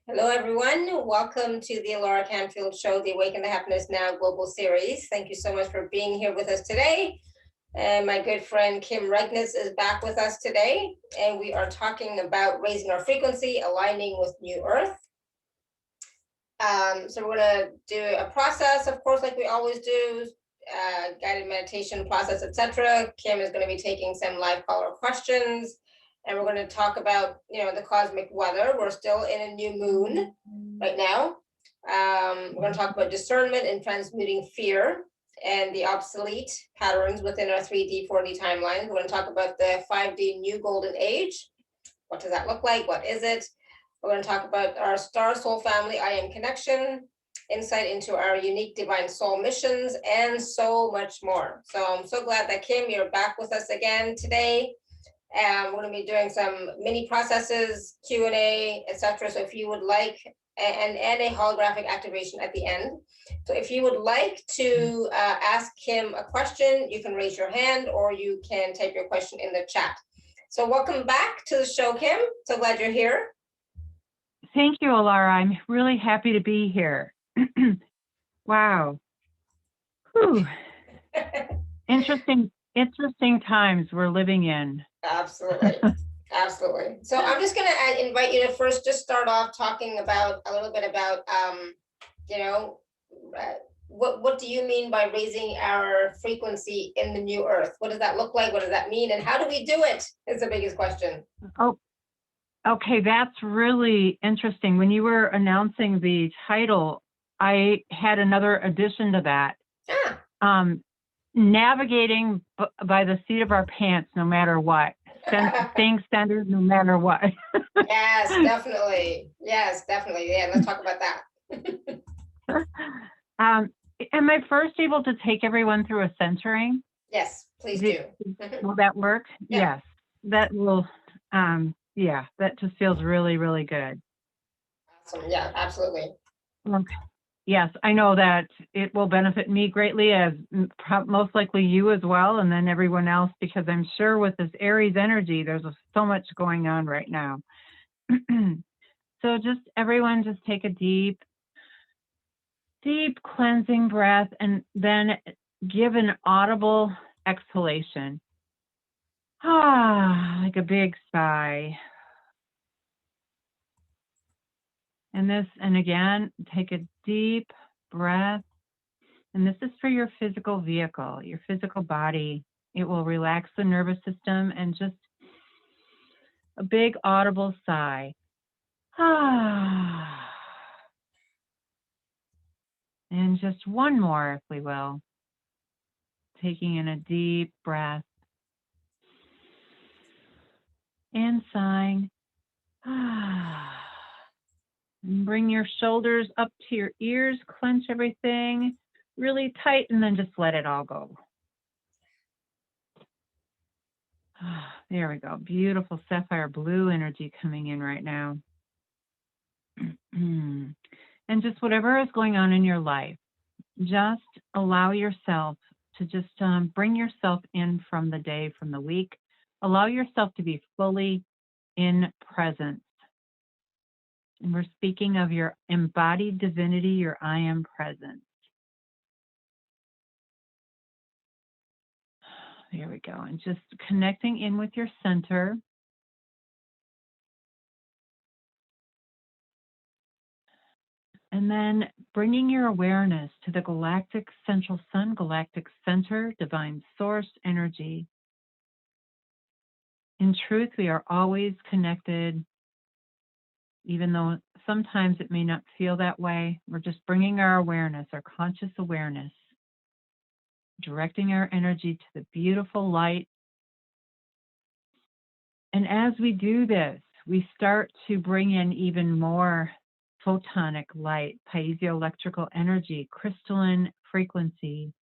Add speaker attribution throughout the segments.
Speaker 1: Hello, everyone. Welcome to the alaracanfield show, the Awaken to Happiness Now global series. Thank you so much for being here with us today. And my good friend Kim Regnitz is back with us today, and we are talking about raising our frequency, aligning with New Earth. So we're going to do a process, of course, like we always do, guided meditation process, etc. Kim is going to be taking some live caller questions. And we're going to talk about, the cosmic weather. We're still in a new moon right now. We're going to talk about discernment and transmuting fear and the obsolete patterns within our 3D, 4D timelines. We're going to talk about the 5D new golden age. What does that look like? What is it? We're going to talk about our star soul family, I am connection, insight into our unique divine soul missions, and so much more. So I'm so glad that Kim, you're back with us again today. We're going to be doing some mini processes, Q&A, etc. So if you would like, and a holographic activation at the end. So if you would like to ask Kim a question, you can raise your hand or you can type your question in the chat. So welcome back to the show, Kim. So glad you're here.
Speaker 2: Thank you, Alara. I'm really happy to be here. Wow. Whew. Interesting times we're living in.
Speaker 1: Absolutely. Absolutely. So I'm just going to invite you to first just start off talking about a little bit about, what do you mean by raising our frequency in the new earth? What does that look like? What does that mean? And how do we do it? Is the biggest question.
Speaker 2: Oh, okay. That's really interesting. When you were announcing the title, I had another addition to that. Navigating by the seat of our pants, no matter what. Staying centered, no matter what.
Speaker 1: Yes, definitely. Yes, definitely. Yeah, let's talk about that.
Speaker 2: Am I first able to take everyone through a centering?
Speaker 1: Yes, please do.
Speaker 2: Will that work?
Speaker 1: Yeah.
Speaker 2: Yes, that will. Yeah, that just feels really, really good.
Speaker 1: Awesome. Yeah, absolutely.
Speaker 2: Okay. Yes, I know that it will benefit me greatly, as most likely you as well, and then everyone else, because I'm sure with this Aries energy, there's so much going on right now. So just everyone just take a deep cleansing breath and then give an audible exhalation. Like a big sigh. And again, take a deep breath. And this is for your physical vehicle, your physical body. It will relax the nervous system, and just a big audible sigh. And just one more, if we will. Taking in a deep breath. And sighing. And bring your shoulders up to your ears, clench everything really tight, and then just let it all go. There we go. Beautiful sapphire blue energy coming in right now. And just whatever is going on in your life, just allow yourself to just bring yourself in from the day, from the week. Allow yourself to be fully in presence. And we're speaking of your embodied divinity, your I am presence. There we go. And just connecting in with your center. And then bringing your awareness to the galactic central sun, galactic center, divine source energy. In truth, we are always connected, even though sometimes it may not feel that way. We're just bringing our awareness, our conscious awareness, directing our energy to the beautiful light. And as we do this, we start to bring in even more photonic light, piezoelectrical energy, crystalline frequency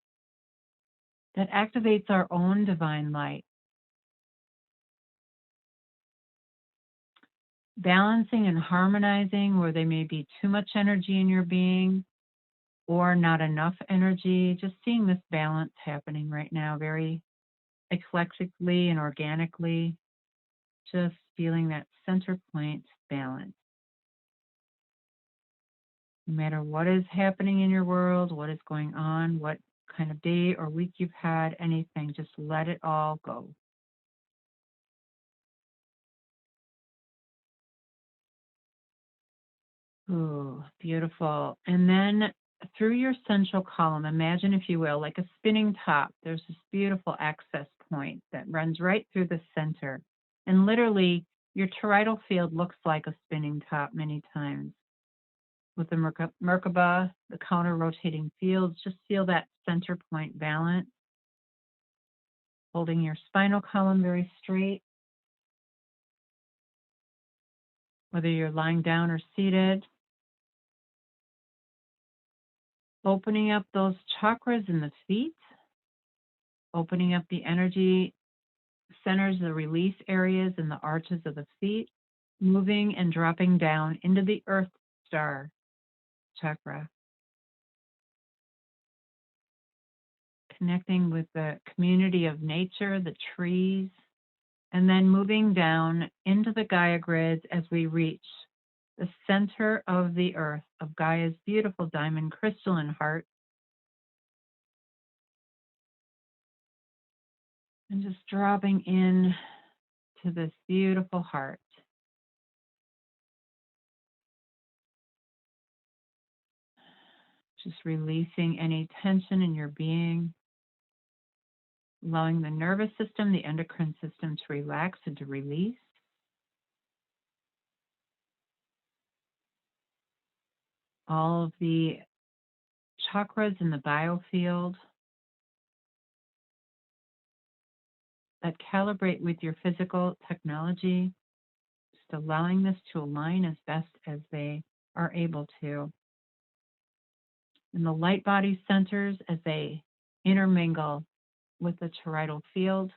Speaker 2: that activates our own divine light. Balancing and harmonizing where there may be too much energy in your being or not enough energy. Just seeing this balance happening right now, very eclectically and organically. Just feeling that center point balance. No matter what is happening in your world, what is going on, what kind of day or week you've had, anything, just let it all go. Ooh, beautiful. And then through your central column, imagine, if you will, like a spinning top, there's this beautiful access point that runs right through the center. And literally, your toroidal field looks like a spinning top many times. With the Merkaba, the counter-rotating fields, just feel that center point balance, holding your spinal column very straight. Whether you're lying down or seated, opening up those chakras in the feet, opening up the energy centers, the release areas in the arches of the feet, moving and dropping down into the Earth Star chakra, connecting with the community of nature, the trees, and then moving down into the Gaia grids as we reach the center of the Earth, of Gaia's beautiful diamond crystalline heart. And just dropping in to this beautiful heart. Just releasing any tension in your being, allowing the nervous system, the endocrine system to relax and to release. All of the chakras in the biofield that calibrate with your physical technology, just allowing this to align as best as they are able to. And the light body centers as they intermingle with the toroidal field,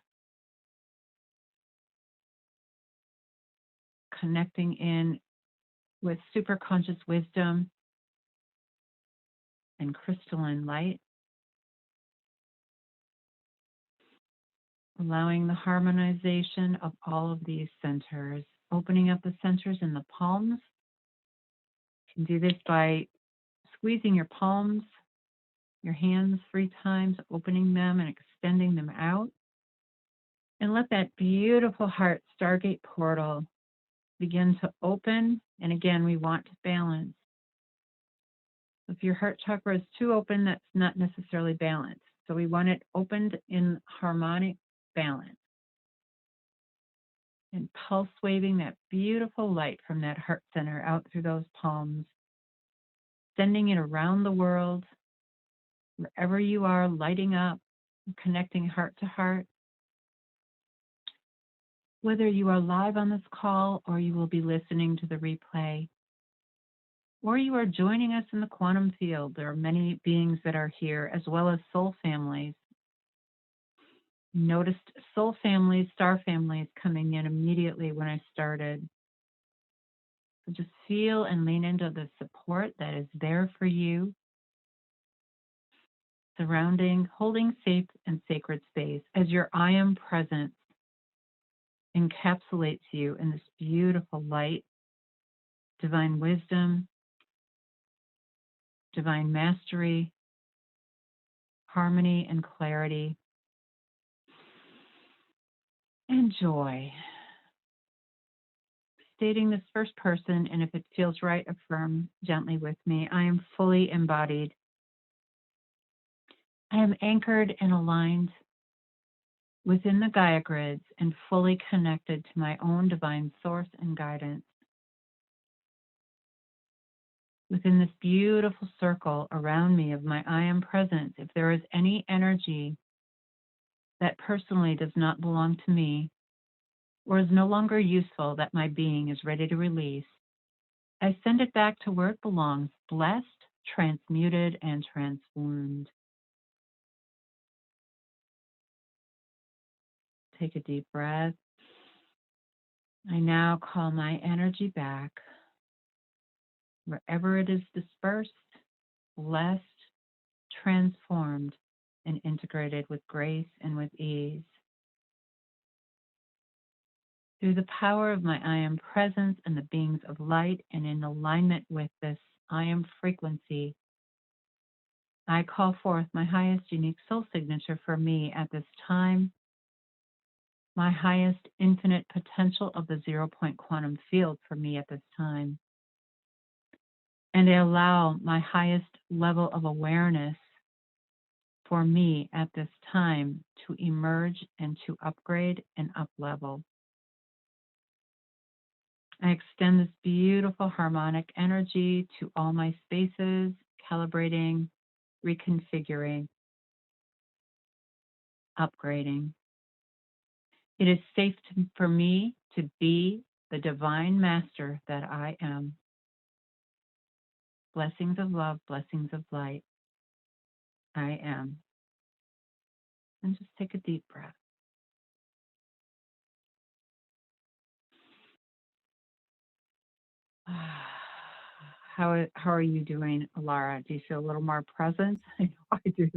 Speaker 2: connecting in with superconscious wisdom and crystalline light, allowing the harmonization of all of these centers, opening up the centers in the palms. You can do this by squeezing your palms, your hands 3 times, opening them and extending them out. And let that beautiful heart stargate portal begin to open. And again, we want to balance. If your heart chakra is too open, that's not necessarily balanced. So we want it opened in harmonic balance. And pulse waving that beautiful light from that heart center out through those palms, sending it around the world, wherever you are, lighting up, connecting heart to heart. Whether you are live on this call or you will be listening to the replay, or you are joining us in the quantum field, there are many beings that are here, as well as soul families. Noticed soul families, star families coming in immediately when I started. So just feel and lean into the support that is there for you, surrounding, holding safe and sacred space as your I am presence encapsulates you in this beautiful light, divine wisdom, divine mastery, harmony and clarity, and joy. Stating this first person, and if it feels right, affirm gently with me. I am fully embodied. I am anchored and aligned within the Gaia grids and fully connected to my own divine source and guidance. Within this beautiful circle around me of my I am presence, if there is any energy that personally does not belong to me or is no longer useful that my being is ready to release, I send it back to where it belongs, blessed, transmuted, and transformed. Take a deep breath. I now call my energy back, wherever it is dispersed, blessed, transformed, and integrated with grace and with ease. Through the power of my I am presence and the beings of light, and in alignment with this I am frequency. I call forth my highest unique soul signature for me at this time, my highest infinite potential of the 0-point quantum field for me at this time. And I allow my highest level of awareness for me at this time to emerge and to upgrade and up-level. I extend this beautiful harmonic energy to all my spaces, calibrating, reconfiguring, upgrading. It is safe for me to be the divine master that I am. Blessings of love, blessings of light. I am. And just take a deep breath. How are you doing, Alara? Do you feel a little more present? I know I do.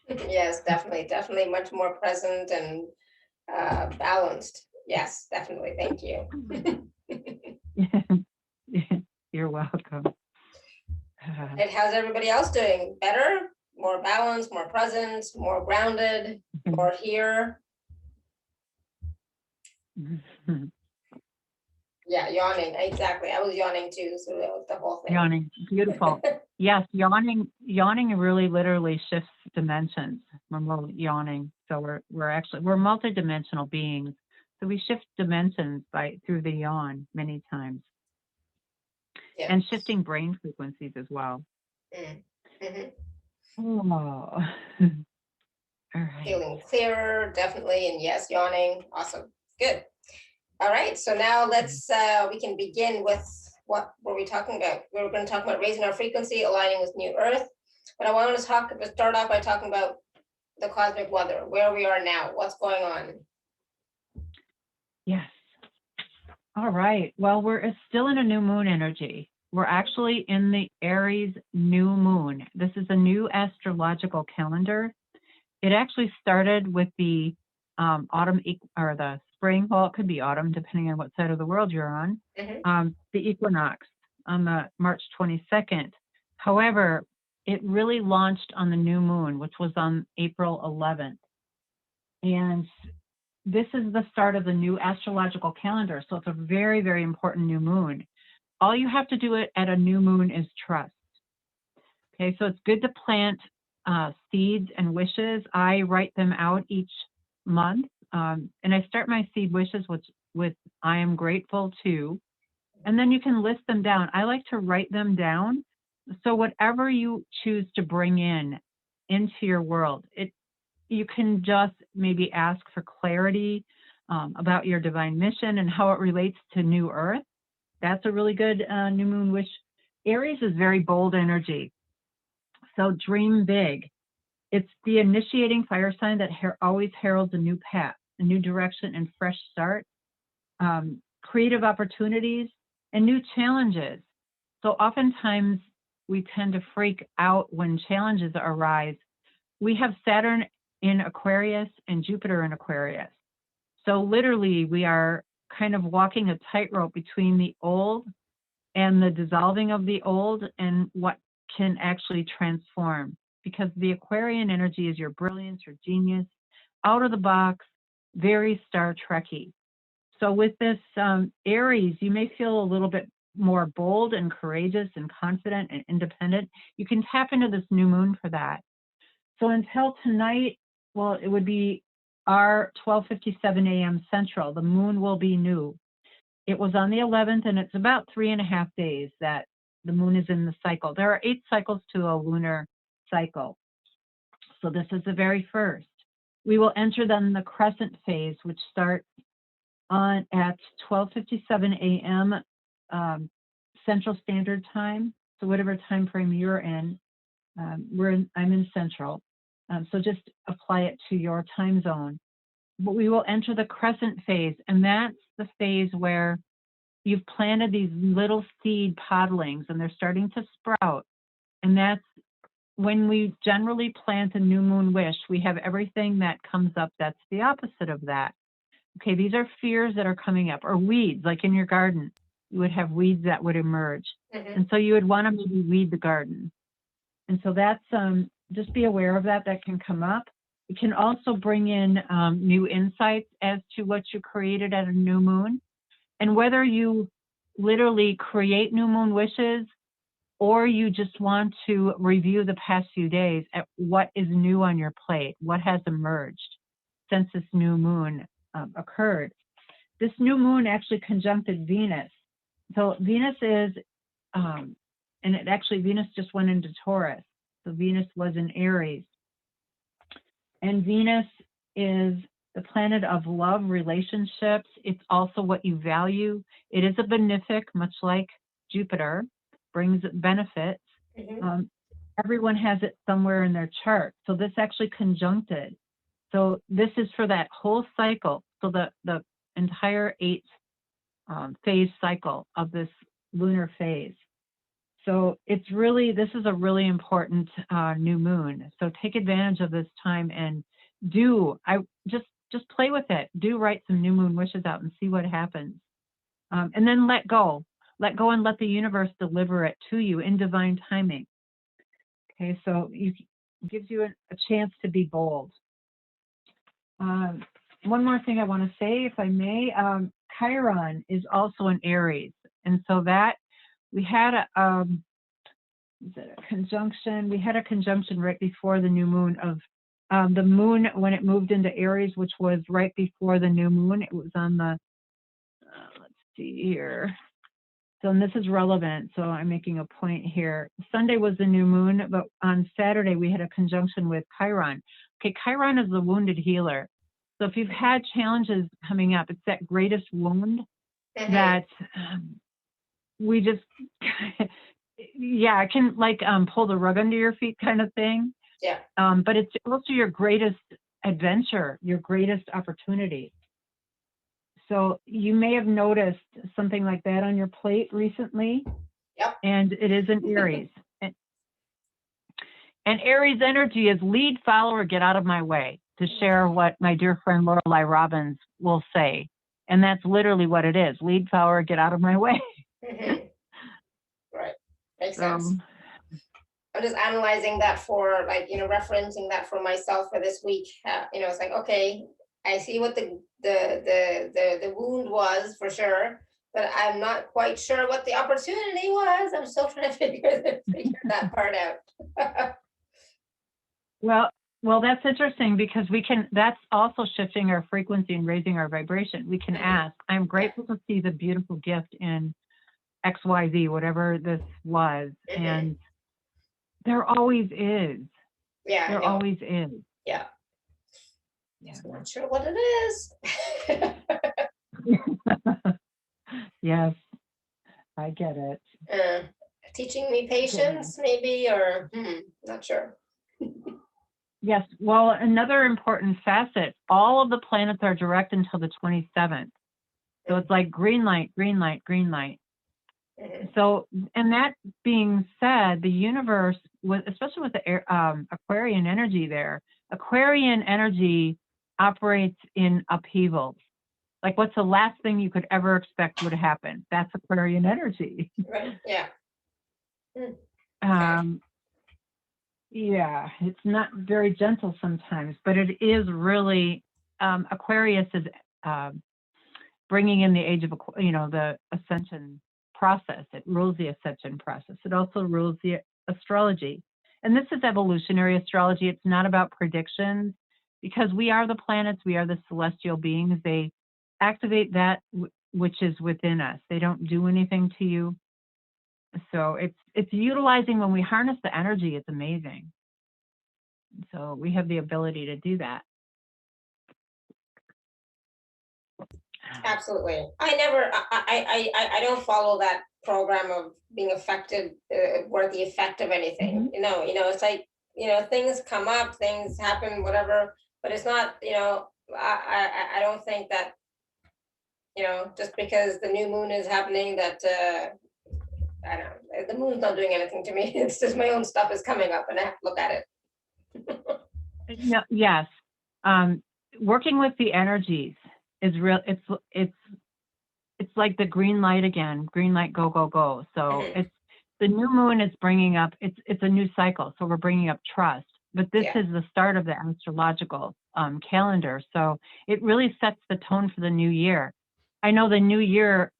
Speaker 1: Yes, definitely much more present and balanced. Yes, definitely. Thank you.
Speaker 2: You're welcome.
Speaker 1: And how's everybody else doing? Better? More balanced, more present, more grounded, more here? Yeah, yawning. Exactly. I was yawning too, so that was the whole thing.
Speaker 2: Yawning. Beautiful. Yes, yawning really literally shifts dimensions when we're yawning. So we're multidimensional beings. So we shift dimensions through the yawn many times. Yeah. And shifting brain frequencies as well.
Speaker 1: Mm-hmm.
Speaker 2: Oh. All right.
Speaker 1: Feeling clearer, definitely, and yes, yawning. Awesome. Good. All right, so now let's we can begin with what were we talking about? We were going to talk about raising our frequency, aligning with New Earth. But I want to start off by talking about the cosmic weather, where we are now, what's going on.
Speaker 2: Yes. All right. Well, we're still in a new moon energy. We're actually in the Aries new moon. This is a new astrological calendar. It actually started with the autumn or the spring. Well, it could be autumn, depending on what side of the world you're on. Mm-hmm. The equinox on the March 22nd. However, it really launched on the new moon, which was on April 11th. And this is the start of the new astrological calendar. So it's a very, very important new moon. All you have to do at a new moon is trust. Okay, so it's good to plant seeds and wishes. I write them out each month. And I start my seed wishes with I am grateful to. And then you can list them down. I like to write them down. So whatever you choose to bring into your world, you can just maybe ask for clarity about your divine mission and how it relates to New Earth. That's a really good new moon wish. Aries is very bold energy. So dream big. It's the initiating fire sign that always heralds a new path, a new direction and fresh start, creative opportunities and new challenges. So oftentimes we tend to freak out when challenges arise. We have Saturn in Aquarius and Jupiter in Aquarius. So literally we are kind of walking a tightrope between the old and the dissolving of the old and what can actually transform, because the Aquarian energy is your brilliance, your genius, out of the box, very Star Trekky. So with this Aries, you may feel a little bit more bold and courageous and confident and independent. You can tap into this new moon for that. So until tonight, well, it would be our 12:57 a.m. Central. The moon will be new. It was on the 11th, and it's about 3.5 days that the moon is in the cycle. There are 8 cycles to a lunar cycle. So this is the very first. We will enter then the crescent phase, which starts at 12:57 a.m. Central Standard Time. So whatever time frame you're in, I'm in Central. So just apply it to your time zone. But we will enter the crescent phase, and that's the phase where you've planted these little seed podlings and they're starting to sprout. And that's when we generally plant a new moon wish, we have everything that comes up that's the opposite of that. Okay, these are fears that are coming up, or weeds, like in your garden. you would have weeds that would emerge.
Speaker 1: Mhm.
Speaker 2: And so you would want to maybe weed the garden. And so that's, just be aware of that. That can come up. It can also bring in new insights as to what you created at a new moon. And whether you literally create new moon wishes or you just want to review the past few days at what is new on your plate, what has emerged since this new moon occurred. This new moon actually conjuncted Venus. So Venus is, and it actually, Venus just went into Taurus. So Venus was in Aries. And Venus is the planet of love, relationships. It's also what you value. It is a benefic, much like Jupiter, brings benefits.
Speaker 1: Mhm.
Speaker 2: Everyone has it somewhere in their chart. So this actually conjuncted. So this is for that whole cycle. So the entire 8 phase cycle of this lunar phase. So it's really, this is a really important new moon. So take advantage of this time and just play with it. Do write some new moon wishes out and see what happens. And then let go and let the universe deliver it to you in divine timing. Okay, so it gives you a chance to be bold. One more thing I want to say, if I may, Chiron is also an Aries. And so that we had a conjunction. We had a conjunction right before the new moon of the moon when it moved into Aries, which was right before the new moon. It was on the, let's see here. So, and this is relevant. So I'm making a point here. Sunday was the new moon, but on Saturday we had a conjunction with Chiron. Okay, Chiron is the wounded healer. So if you've had challenges coming up, it's that greatest wound that we just, yeah, it can like pull the rug under your feet kind of thing.
Speaker 1: Yeah.
Speaker 2: But it's also your greatest adventure, your greatest opportunity. So you may have noticed something like that on your plate recently.
Speaker 1: Yep.
Speaker 2: And it is an Aries. And Aries energy is lead, follower, get out of my way, to share what my dear friend Lorelei Robbins will say. And that's literally what it is. Lead, follower, get out of my way.
Speaker 1: Right. Makes sense. I'm just analyzing that for, like, referencing that for myself for this week. It's like, okay, I see what the wound was for sure, but I'm not quite sure what the opportunity was. I'm still trying to figure that part out.
Speaker 2: Well, that's interesting because that's also shifting our frequency and raising our vibration. We can ask, I'm grateful to see the beautiful gift in XYZ, whatever this was. And there always is.
Speaker 1: Yeah.
Speaker 2: There always is.
Speaker 1: Yeah.
Speaker 2: Yeah.
Speaker 1: I'm not sure what it is.
Speaker 2: Yes, I get it.
Speaker 1: Teaching me patience, maybe, or not sure.
Speaker 2: Yes, well, another important facet, all of the planets are direct until the 27th. So it's like green light, green light, green light. So, and that being said, the universe, especially with the Aquarian energy there, Aquarian energy operates in upheavals. Like, what's the last thing you could ever expect would happen? That's Aquarian energy.
Speaker 1: Right, yeah.
Speaker 2: Yeah, it's not very gentle sometimes, but it is really, Aquarius is bringing in the age of, the Ascension process. It rules the Ascension process. It also rules the astrology. And this is evolutionary astrology. It's not about predictions because we are the planets. We are the celestial beings. They activate that which is within us. They don't do anything to you. So it's utilizing, when we harness the energy, it's amazing. So we have the ability to do that.
Speaker 1: Absolutely. I don't follow that program of being affected, or the effect of anything. It's like, things come up, things happen, whatever, but it's not, I don't think that, just because the new moon is happening that, I don't know, the moon's not doing anything to me. It's just my own stuff is coming up and I have to look at it.
Speaker 2: Yes. Working with the energies is real. It's like the green light again, green light, go, go, go. So
Speaker 1: Mhm.
Speaker 2: it's the new moon is bringing up, it's a new cycle. So we're bringing up trust, but this
Speaker 1: Yeah.
Speaker 2: is the start of the astrological calendar. So it really sets the tone for the new year. I know the new year,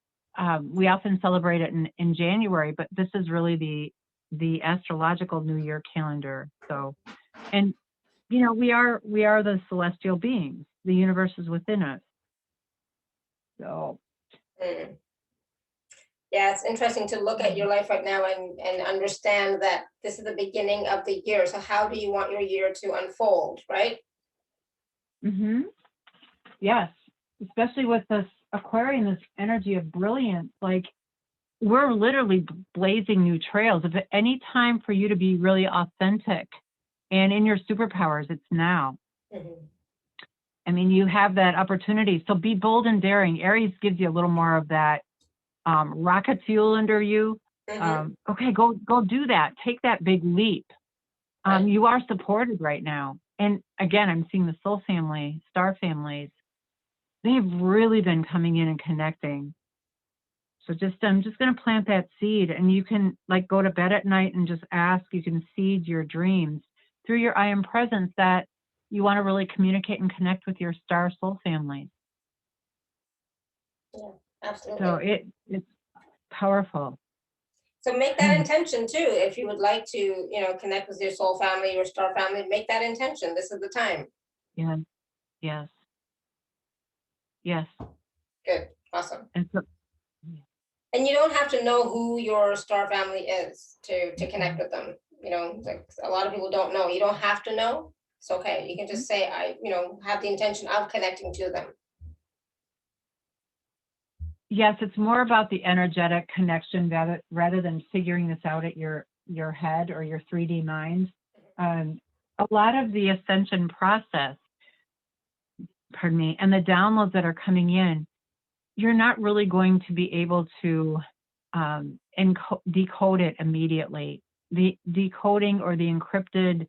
Speaker 2: we often celebrate it in January, but this is really the astrological new year calendar. So, and you know, we are the celestial beings. The universe is within us. So,
Speaker 1: Mm. Yeah, it's interesting to look at your life right now and understand that this is the beginning of the year. So how do you want your year to unfold, right?
Speaker 2: mm-hmm. Yes, especially with this Aquarian, this energy of brilliance, like we're literally blazing new trails. If at any time for you to be really authentic and in your superpowers, it's now.
Speaker 1: Mhm.
Speaker 2: I mean, you have that opportunity. So be bold and daring. Aries gives you a little more of that rocket fuel under you.
Speaker 1: Mhm.
Speaker 2: Okay, go do that. Take that big leap.
Speaker 1: Right.
Speaker 2: You are supported right now. And again, I'm seeing the soul family, star families. They've really been coming in and connecting. So I'm just going to plant that seed, and you can like go to bed at night and just ask. You can seed your dreams through your I am presence that you want to really communicate and connect with your star soul families.
Speaker 1: Yeah,
Speaker 2: So
Speaker 1: absolutely.
Speaker 2: it's powerful.
Speaker 1: So make that intention too. If you would like to, you know, connect with your soul family, your star family, make that intention. This is the time.
Speaker 2: Yeah. Yes. Yes.
Speaker 1: Good. Awesome.
Speaker 2: And so,
Speaker 1: And you don't have to know who your star family is to connect
Speaker 2: mhm.
Speaker 1: with them. You know, like a lot of people don't know. You don't have to know. It's okay. You can just say, you know, have the intention of connecting to them.
Speaker 2: Yes, it's more about the energetic connection rather than figuring this out at your head or your 3D mind. A lot of the ascension process, pardon me, and the downloads that are coming in, you're not really going to be able to decode it immediately. The decoding or the encrypted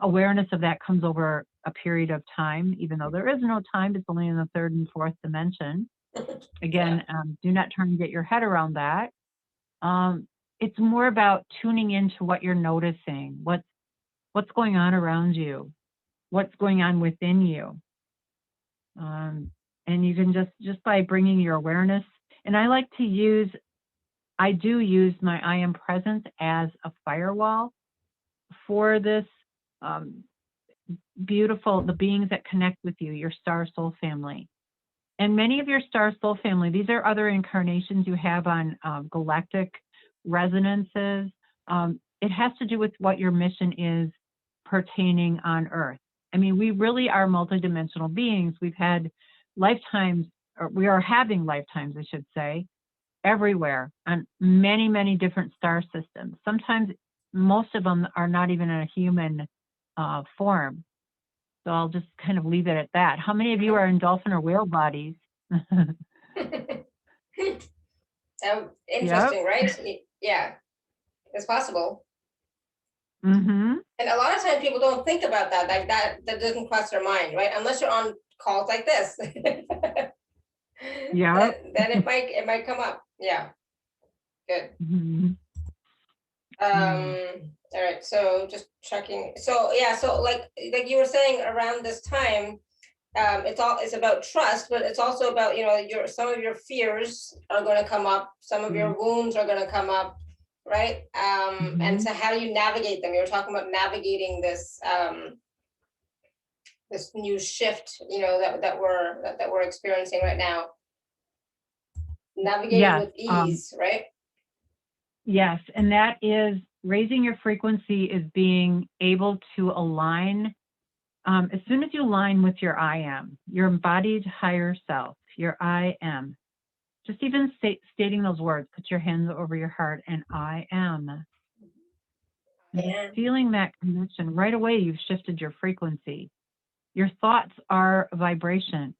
Speaker 2: awareness of that comes over a period of time, even though there is no time, it's only in the third and fourth dimension.
Speaker 1: Yeah.
Speaker 2: Again, do not try and get your head around that. It's more about tuning into what you're noticing, what's going on around you, what's going on within you. And you can just by bringing your awareness, and I do use my I am presence as a firewall for this the beings that connect with you, your star soul family. And many of your star soul family, these are other incarnations you have on galactic resonances. It has to do with what your mission is pertaining on Earth. I mean, we really are multidimensional beings. We've had lifetimes, or we are having lifetimes, I should say, everywhere on many, many different star systems. Sometimes most of them are not even in a human form. So I'll just kind of leave it at that. How many of you are in dolphin or whale bodies? Yep.
Speaker 1: Interesting, right? Yeah, it's possible.
Speaker 2: Mm-hmm.
Speaker 1: And a lot of times people don't think about that, like that doesn't cross their mind, right? Unless you're on calls like this.
Speaker 2: Yep.
Speaker 1: Then it might come up. Yeah, good.
Speaker 2: Mm-hmm. Mm.
Speaker 1: All right, so just checking. So yeah, so like you were saying around this time, it's about trust, but it's also about, you know, some of your fears are going to come up, some of
Speaker 2: Yeah.
Speaker 1: your wounds are going to come up, right? And
Speaker 2: Mm-hmm.
Speaker 1: so how you navigate them. You're talking about navigating this new shift, you know, that we're experiencing right now. Navigating
Speaker 2: Yes.
Speaker 1: with ease, right?
Speaker 2: Yes. And that is raising your frequency is being able to align. As soon as you align with your I am, your embodied higher self, your I am, just even stating those words, put your hands over your heart and I am. And
Speaker 1: Yeah.
Speaker 2: feeling that connection right away, you've shifted your frequency. Your thoughts are vibration.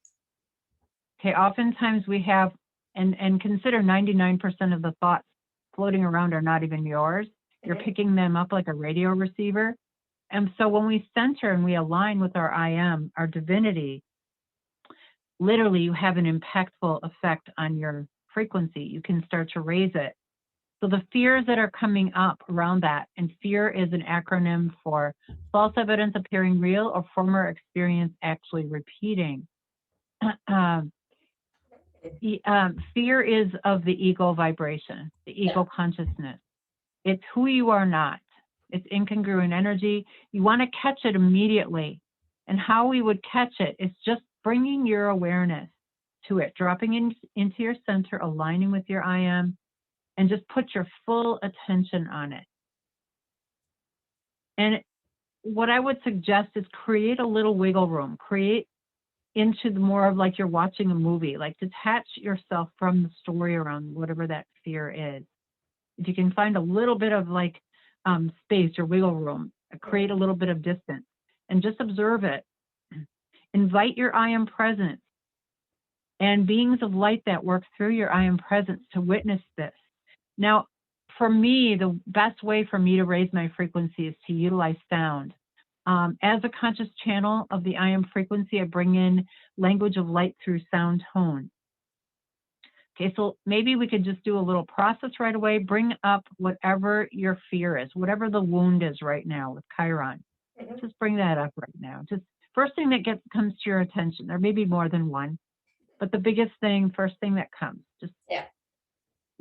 Speaker 2: Okay, oftentimes we have, and consider 99% of the thoughts floating around are not even yours. You're
Speaker 1: Mhm.
Speaker 2: picking them up like a radio receiver. And so when we center and we align with our I am, our divinity, literally you have an impactful effect on your frequency. You can start to raise it. So the fears that are coming up around that, and fear is an acronym for false evidence appearing real or former experience actually repeating. Fear is of the ego vibration, the ego consciousness. It's who you are not. It's incongruent energy. You want to catch it immediately. And how we would catch it is just bringing your awareness to it, dropping into your center, aligning with your I am, and just put your full attention on it. And what I would suggest is create a little wiggle room, create into the more of like you're watching a movie, like detach yourself from the story around whatever that fear is. If you can find a little bit of like space or wiggle room, create a little bit of distance and just observe it. Invite your I am presence and beings of light that work through your I am presence to witness this. Now, for me, the best way for me to raise my frequency is to utilize sound. As a conscious channel of the I am frequency, I bring in language of light through sound tone. Okay, so maybe we could just do a little process right away. Bring up whatever your fear is, whatever the wound is right now with Chiron. Just bring that up right now. Just first thing that comes to your attention. There may be more than one, but the biggest thing, first thing that comes. Just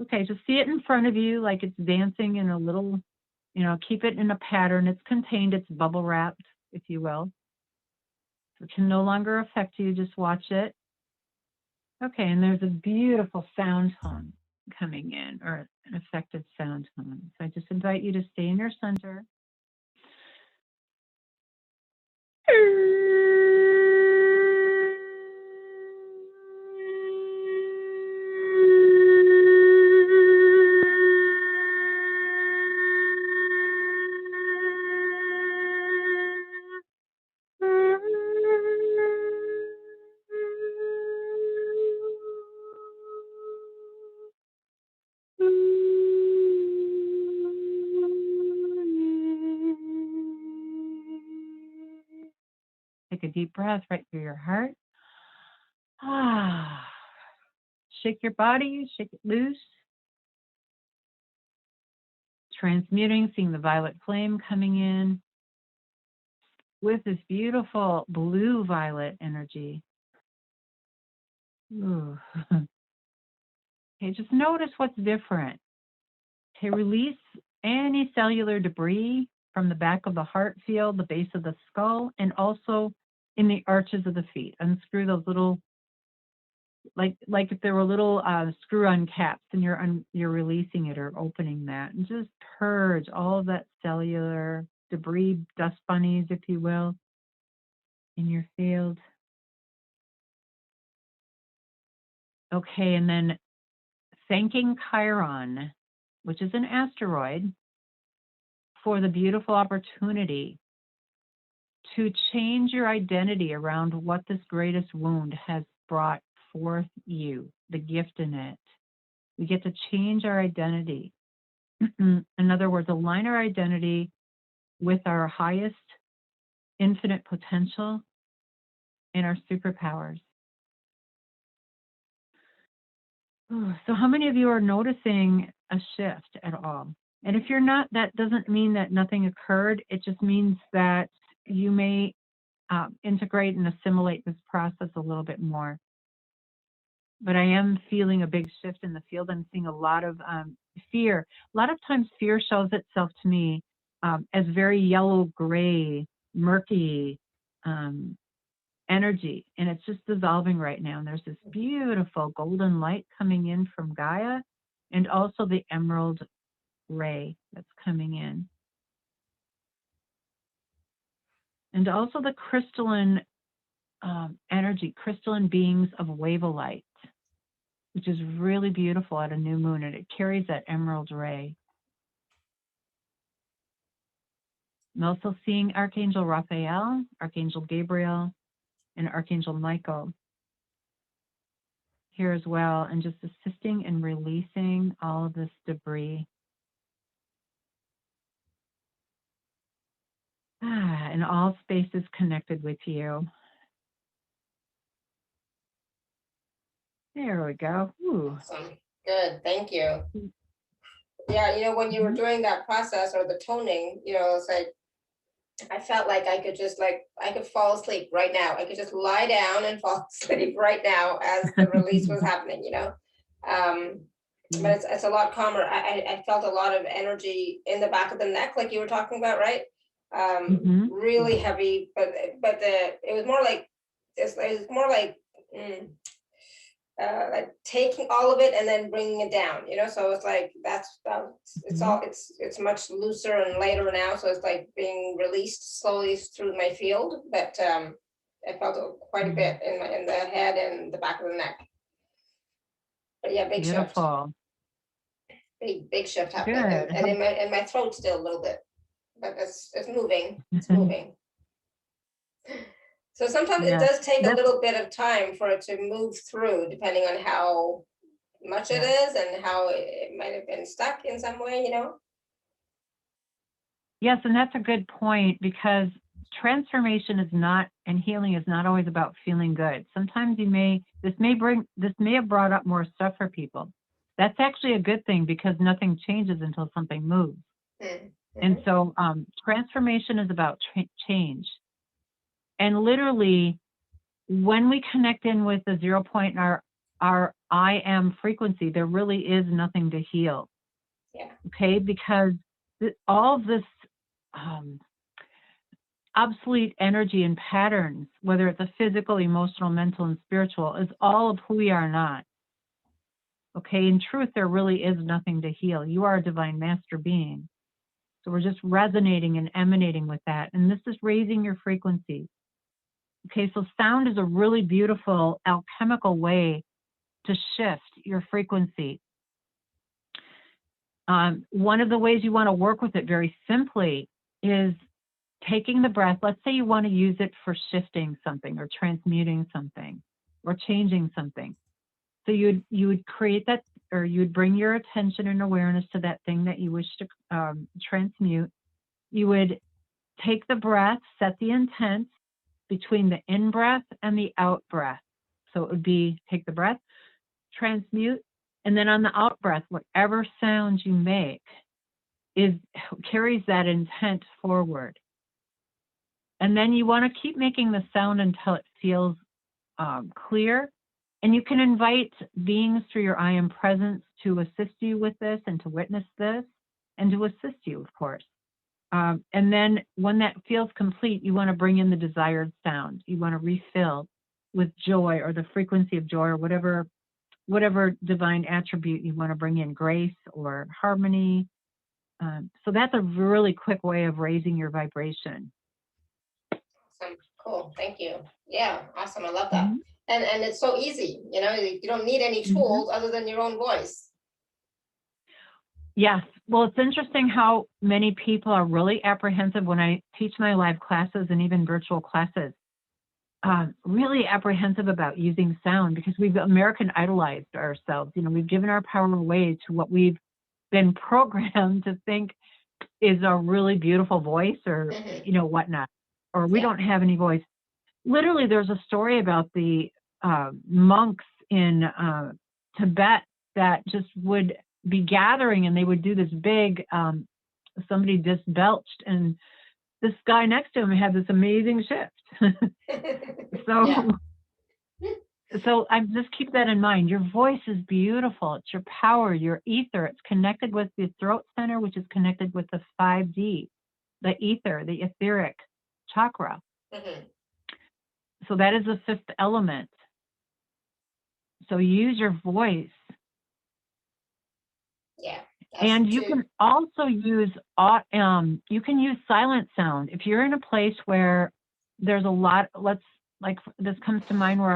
Speaker 2: okay, just see it in front of you like it's dancing in a little, keep it in a pattern. It's contained, it's bubble wrapped, if you will. So it can no longer affect you, just watch it. Okay, and there's a beautiful sound tone coming in, or an effective sound tone. So I just invite you to stay in your center. Take a deep breath right through your heart. Shake your body, shake it loose. Transmuting, seeing the violet flame coming in with this beautiful blue violet energy. Ooh. Okay, just notice what's different. Okay, release any cellular debris from the back of the heart field, the base of the skull, and also in the arches of the feet. Unscrew those little, like if there were little screw-on caps, and you're releasing it or opening that, and just purge all of that cellular debris, dust bunnies, if you will, in your field. Okay, and then thanking Chiron, which is an asteroid, for the beautiful opportunity to change your identity around what this greatest wound has brought forth you, the gift in it. We get to change our identity. In other words, align our identity with our highest infinite potential and our superpowers. So how many of you are noticing a shift at all? And if you're not, that doesn't mean that nothing occurred. It just means that you may integrate and assimilate this process a little bit more. But I am feeling a big shift in the field. I'm seeing a lot of fear. A lot of times fear shows itself to me as very yellow, gray, murky energy. And it's just dissolving right now. And there's this beautiful golden light coming in from Gaia, and also the emerald ray that's coming in. And also the crystalline energy, crystalline beings of wavelite, which is really beautiful at a new moon, and it carries that emerald ray. I'm also seeing Archangel Raphael, Archangel Gabriel, and Archangel Michael here as well, and just assisting and releasing all of this debris. And all spaces connected with you. There we go. Ooh.
Speaker 1: Awesome. Good. Thank you. Yeah, you know, when you were
Speaker 2: Mhm.
Speaker 1: doing that process or the toning, you know, it's like I felt like I could just like I could fall asleep right now. I could just lie down and fall asleep right now as the release was happening, you know. Um, but it's a lot calmer. I felt a lot of energy in the back of the neck, like you were talking about, right?
Speaker 2: Mhm.
Speaker 1: Really heavy, but it was more like it was more like taking all of it and then bringing it down, you know. So it's like it's all
Speaker 2: Mhm.
Speaker 1: it's much looser and lighter now, so it's like being released slowly through my field. But I felt it quite a bit in the head and the back of the neck. But yeah,
Speaker 2: Beautiful.
Speaker 1: big shift happening,
Speaker 2: Good.
Speaker 1: and in my throat still a little bit, but it's moving, it's moving. So sometimes it
Speaker 2: Yes.
Speaker 1: does take a
Speaker 2: That's
Speaker 1: little bit of time for it to move through, depending on how much it
Speaker 2: yeah.
Speaker 1: is and how it might have been stuck in some way, you know?
Speaker 2: Yes, and that's a good point because transformation is not and healing is not always about feeling good. Sometimes this may have brought up more stuff for people. That's actually a good thing because nothing changes until something moves. And
Speaker 1: Mm-hmm.
Speaker 2: so transformation is about change. And literally, when we connect in with the 0 point in our I am frequency, there really is nothing to heal.
Speaker 1: Yeah.
Speaker 2: Okay, because all of this obsolete energy and patterns, whether it's a physical, emotional, mental, and spiritual, is all of who we are not. Okay, in truth, there really is nothing to heal. You are a divine master being. So we're just resonating and emanating with that. And this is raising your frequency. Okay, so sound is a really beautiful alchemical way to shift your frequency. One of the ways you want to work with it very simply is taking the breath. Let's say you want to use it for shifting something or transmuting something or changing something. So you would create that, or you would bring your attention and awareness to that thing that you wish to transmute. You would take the breath, set the intent between the in breath and the out breath. So it would be take the breath, transmute, and then on the out breath, whatever sound you make carries that intent forward. And then you want to keep making the sound until it feels clear. And you can invite beings through your I am presence to assist you with this and to witness this and to assist you, of course. And then when that feels complete, you want to bring in the desired sound. You want to refill with joy or the frequency of joy or whatever divine attribute you want to bring in, grace or harmony. So that's a really quick way of raising your vibration.
Speaker 1: Awesome. Cool. Thank you. Yeah. Awesome. I love that.
Speaker 2: Mm-hmm.
Speaker 1: And it's so easy, you know, you don't need any
Speaker 2: Mm-hmm.
Speaker 1: tools other than your own voice.
Speaker 2: Yes. Well, it's interesting how many people are really apprehensive when I teach my live classes and even virtual classes. Really apprehensive about using sound because we've American idolized ourselves. You know, we've given our power away to what we've been programmed to think is a really beautiful voice or,
Speaker 1: Mm-hmm.
Speaker 2: you know, whatnot, or we
Speaker 1: Yeah.
Speaker 2: don't have any voice. Literally, there's a story about the monks in Tibet that just would be gathering and they would do this big, somebody just belched and this guy next to him had this amazing shift.
Speaker 1: Yeah.
Speaker 2: So I just keep that in mind. Your voice is beautiful. It's your power, your ether. It's connected with the throat center, which is connected with the 5D, the ether, the etheric chakra.
Speaker 1: Mm-hmm.
Speaker 2: So that is the fifth element. So use your voice.
Speaker 1: Yeah.
Speaker 2: And you can also use silent sound. If you're in a place where there's a lot, this comes to mind where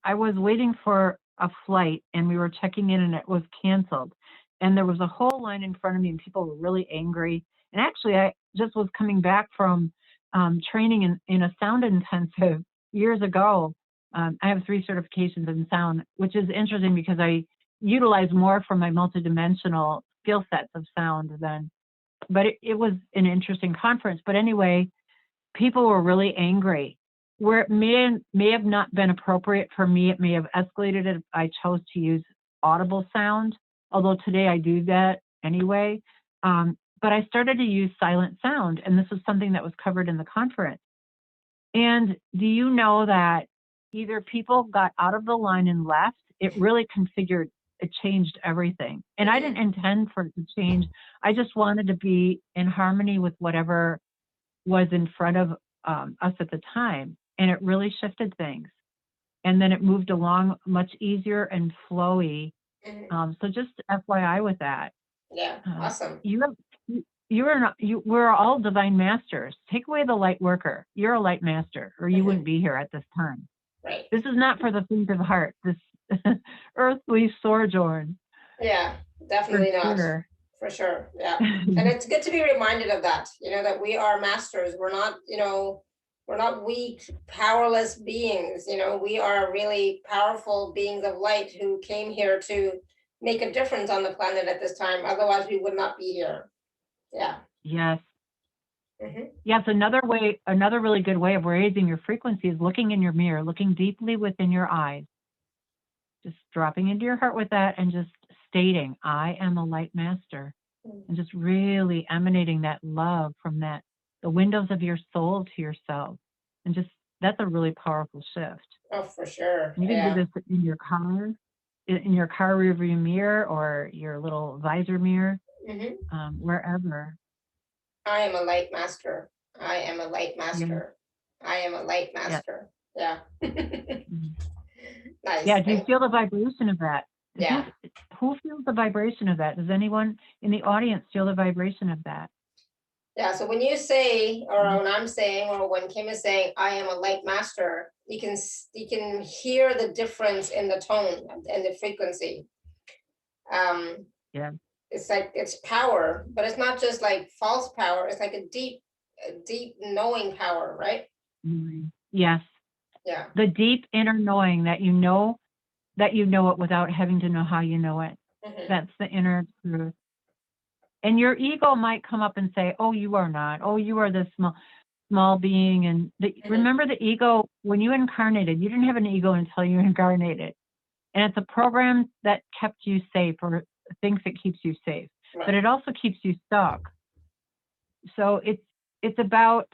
Speaker 2: I was waiting for a flight and we were checking in and it was canceled. And there was a whole line in front of me and people were really angry. And actually, I just was coming back from training in a sound intensive years ago. I have 3 certifications in sound, which is interesting because I utilize more from my multidimensional skill sets of sound but it was an interesting conference. But anyway, people were really angry. where it may have not been appropriate for me, it may have escalated it if I chose to use audible sound, although today I do that anyway. But I started to use silent sound, and this was something that was covered in the conference. And do you know that either people got out of the line and left? It really configured, it changed everything. And I didn't intend for it to change. I just wanted to be in harmony with whatever was in front of us at the time. And it really shifted things. And then it moved along much easier and flowy. So just FYI with that.
Speaker 1: Yeah, awesome.
Speaker 2: We're all divine masters. Take away the light worker. You're a light master, or you wouldn't be here at this time.
Speaker 1: Right.
Speaker 2: This is not for the faint of heart. This earthly sojourn.
Speaker 1: Yeah, definitely not.
Speaker 2: Sure.
Speaker 1: For sure. Yeah. And it's good to be reminded of that, that we are masters. We're not, we're not weak, powerless beings. We are really powerful beings of light who came here to make a difference on the planet at this time. Otherwise, we would not be here. Yeah.
Speaker 2: Yes. Yes. Another really good way of raising your frequency is looking in your mirror, looking deeply within your eyes, just dropping into your heart with that and just stating, I am a light master, and just really emanating that love from the windows of your soul to yourself. And just, that's a really powerful shift.
Speaker 1: Oh, for sure.
Speaker 2: You can do this in your car rearview mirror or your little visor mirror, wherever.
Speaker 1: I am a light master. I am a light master. Yeah. I am a light master. Yeah. Nice.
Speaker 2: Yeah. Do you feel the vibration of that?
Speaker 1: Yeah.
Speaker 2: Who feels the vibration of that? Does anyone in the audience feel the vibration of that?
Speaker 1: Yeah. So when you say, or when I'm saying, or when Kim is saying, I am a light master, you can hear the difference in the tone and the frequency.
Speaker 2: Yeah.
Speaker 1: It's like, it's power, but it's not just like false power. It's like a deep knowing power, right?
Speaker 2: Yes.
Speaker 1: Yeah.
Speaker 2: The deep inner knowing that you know it without having to know how you know it. That's the inner truth. And your ego might come up and say, oh, you are not. Oh, you are this small being. And remember the ego, when you incarnated, you didn't have an ego until you incarnated. And it's a program that kept you safe, or thinks it keeps you safe, but it also keeps you stuck. So it's about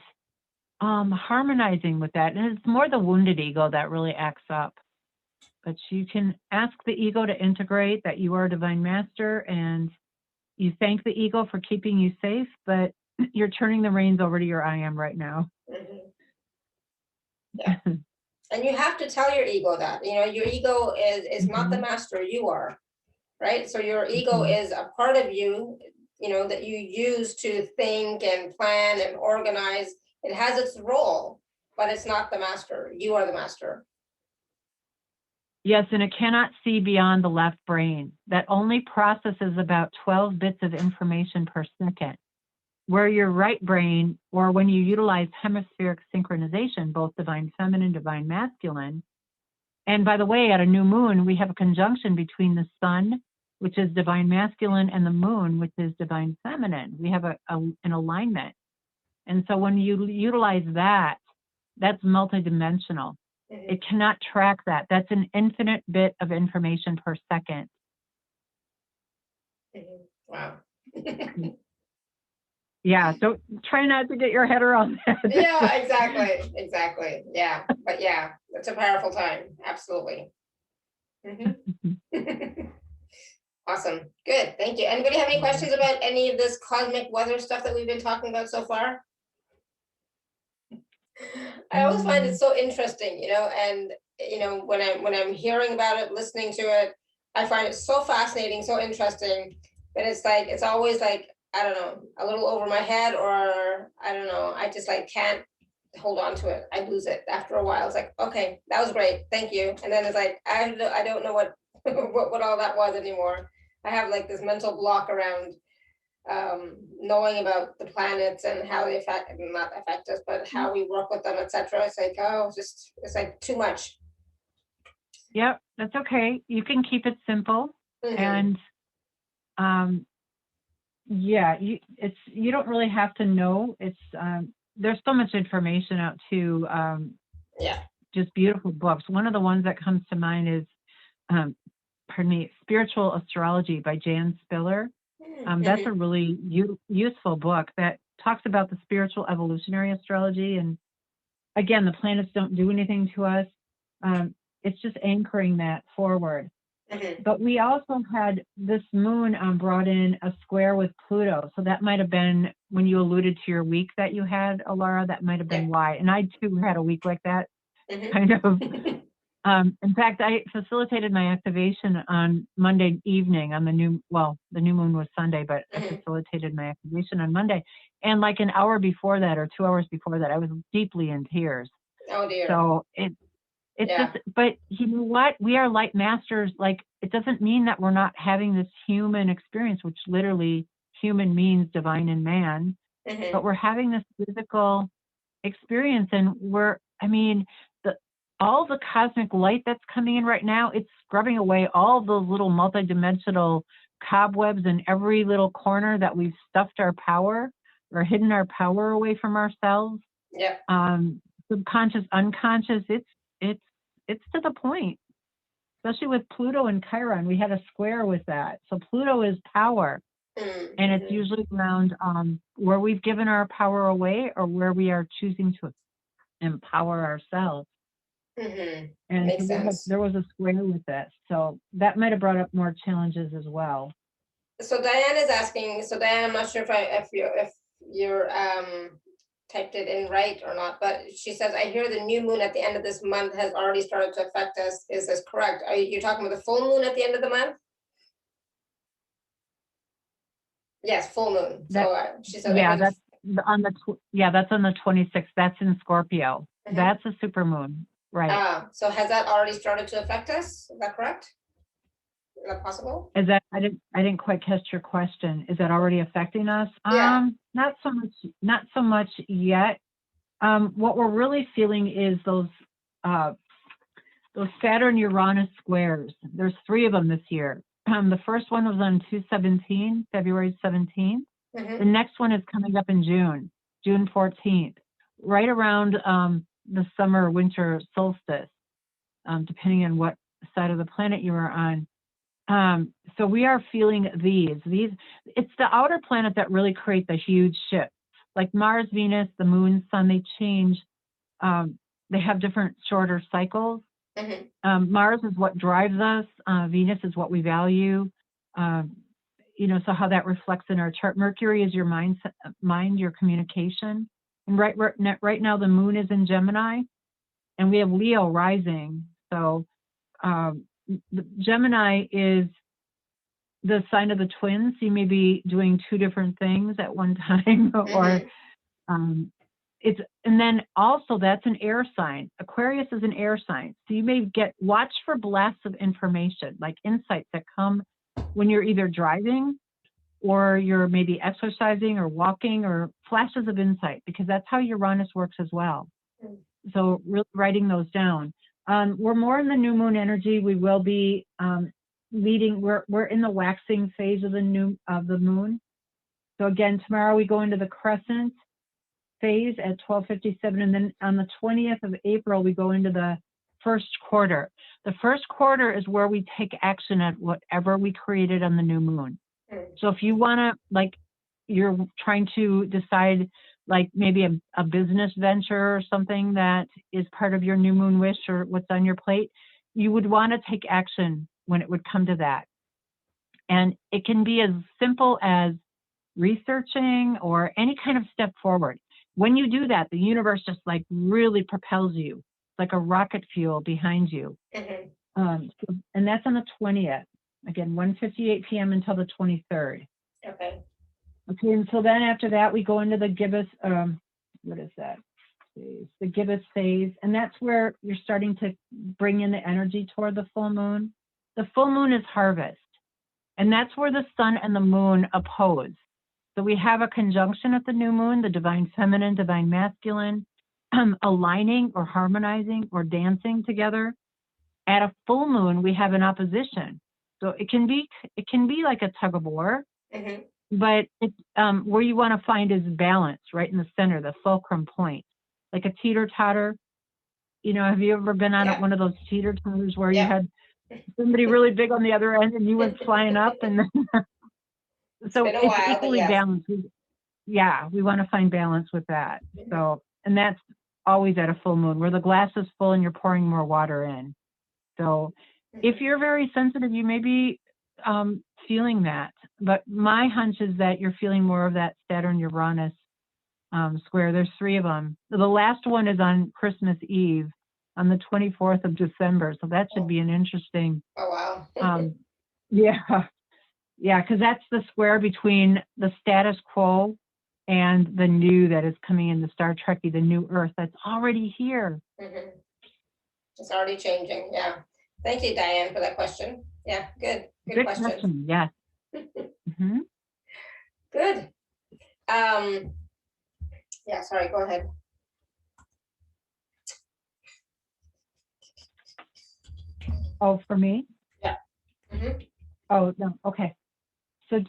Speaker 2: harmonizing with that. And it's more the wounded ego that really acts up. But you can ask the ego to integrate that you are a divine master, and you thank the ego for keeping you safe, but you're turning the reins over to your I am right now.
Speaker 1: Yeah. And you have to tell your ego that, your ego is not the master, you are, right? So your ego is a part of you, that you use to think and plan and organize. It has its role, but it's not the master. You are the master.
Speaker 2: Yes, and it cannot see beyond the left brain. That only processes about 12 bits of information per second. Where your right brain, or when you utilize hemispheric synchronization, both divine feminine, divine masculine. And by the way, at a new moon, we have a conjunction between the sun, which is divine masculine, and the moon, which is divine feminine. We have an alignment. And so when you utilize that, that's multidimensional. It cannot track that. That's an infinite bit of information per second.
Speaker 1: Wow.
Speaker 2: Yeah, so try not to get your head around that.
Speaker 1: Yeah, exactly. Yeah, but yeah, it's a powerful time. Absolutely. Awesome. Good. Thank you. Anybody have any questions about any of this cosmic weather stuff that we've been talking about so far? I always find it so interesting, and when I'm hearing about it, listening to it, I find it so fascinating, so interesting. But it's always like, I don't know, a little over my head, or I don't know, I just like can't hold on to it. I lose it after a while. It's like, okay, that was great, thank you. And then it's like, I don't know what what all that was anymore. I have like this mental block around knowing about the planets and how they not affect us, but how we work with them, etc. It's like, it's like too much.
Speaker 2: Yep, that's okay. You can keep it simple. And yeah, you don't really have to know. It's there's so much information out too.
Speaker 1: Yeah.
Speaker 2: Just beautiful books. One of the ones that comes to mind is, Spiritual Astrology by Jan Spiller. That's a really useful book that talks about the spiritual evolutionary astrology. And again, the planets don't do anything to us. It's just anchoring that forward. But we also had this moon brought in a square with Pluto. So that might have been when you alluded to your week that you had, Alara, that might have been why. And I too had a week like that, kind of. In fact, I facilitated my activation on Monday evening on the new moon was Sunday, but I facilitated my activation on Monday. And like an hour before that or 2 hours before that, I was deeply in tears.
Speaker 1: Oh dear.
Speaker 2: So it's just, but you know what? We are light masters. Like, it doesn't mean that we're not having this human experience, which literally human means divine and man, but we're having this physical experience. And all the cosmic light that's coming in right now, it's scrubbing away all those little multidimensional cobwebs in every little corner that we've stuffed our power or hidden our power away from ourselves.
Speaker 1: Yeah.
Speaker 2: Subconscious, unconscious, it's to the point. Especially with Pluto and Chiron, we had a square with that. So Pluto is power, and it's usually around where we've given our power away or where we are choosing to empower ourselves. And
Speaker 1: Makes sense.
Speaker 2: there was a square with this, so that might have brought up more challenges as well.
Speaker 1: So Diane is asking. So Diane, I'm not sure if you're typed it in right or not, but she says, I hear the new moon at the end of this month has already started to affect us. Is this correct? Are you talking about the full moon at the end of the month? Yes, full moon. So she said,
Speaker 2: that's on the 26th. That's in Scorpio. That's a super moon, right?
Speaker 1: So has that already started to affect us? Is that correct? Is that possible?
Speaker 2: Is that I didn't quite catch your question. Is that already affecting us?
Speaker 1: Yeah.
Speaker 2: Not so much yet. What we're really feeling is those Saturn Uranus squares. There's 3 of them this year. The first one was on February 17th. The next one is coming up in June 14th, right around the summer winter solstice, depending on what side of the planet you are on. So we are feeling these. It's the outer planet that really create the huge shifts. Like Mars, Venus, the Moon, Sun, they change. They have different shorter cycles. Mars is what drives us. Venus is what we value. So how that reflects in our chart. Mercury is your mind, your communication. And right now the Moon is in Gemini, and we have Leo rising. So the Gemini is the sign of the twins. So you may be doing 2 different things at one time, or and then also that's an air sign. Aquarius is an air sign. So you may watch for blasts of information, like insights that come when you're either driving or you're maybe exercising or walking, or flashes of insight, because that's how Uranus works as well. So really writing those down. We're more in the new moon energy. We will be leading. We're in the waxing phase of the moon. So again, tomorrow we go into the crescent phase at 12:57, and then on the 20th of April we go into the first quarter. The first quarter is where we take action at whatever we created on the new moon. So if you want to, you're trying to decide, maybe a business venture or something that is part of your new moon wish or what's on your plate, you would want to take action when it would come to that. And it can be as simple as researching or any kind of step forward. When you do that, the universe just really propels you, like a rocket fuel behind you. And that's on the 20th. Again, 1:58 p.m. until the 23rd. Okay, and so then after that, we go into the Gibbous, what is that? The Gibbous phase. And that's where you're starting to bring in the energy toward the full moon. The full moon is harvest. And that's where the sun and the moon oppose. So we have a conjunction at the new moon, the divine feminine, divine masculine, aligning or harmonizing or dancing together. At a full moon, we have an opposition. So it can be like a tug of war, but where you want to find is balance, right in the center, the fulcrum point, like a teeter-totter. have you ever been on
Speaker 1: Yeah.
Speaker 2: one of those teeter totters where
Speaker 1: Yeah.
Speaker 2: you had somebody really big on the other end and you went flying up? And then, so
Speaker 1: been a
Speaker 2: it's
Speaker 1: while, but
Speaker 2: equally
Speaker 1: yes.
Speaker 2: balanced. We want to find balance with that. So, and that's always at a full moon where the glass is full and you're pouring more water in. So if you're very sensitive, you may be feeling that. But my hunch is that you're feeling more of that Saturn-Uranus square. There's 3 of them. The last one is on Christmas Eve on the 24th of December. So that should be an interesting.
Speaker 1: Oh, wow.
Speaker 2: Yeah, because that's the square between the status quo and the new that is coming in the Star Trekkie, the new Earth that's already here.
Speaker 1: It's already changing. Yeah. Thank you, Diane, for that question. Yeah, good question.
Speaker 2: Yeah.
Speaker 1: Good. Yeah, sorry, go ahead.
Speaker 2: Oh, for me?
Speaker 1: Yeah.
Speaker 2: Oh, no, okay. So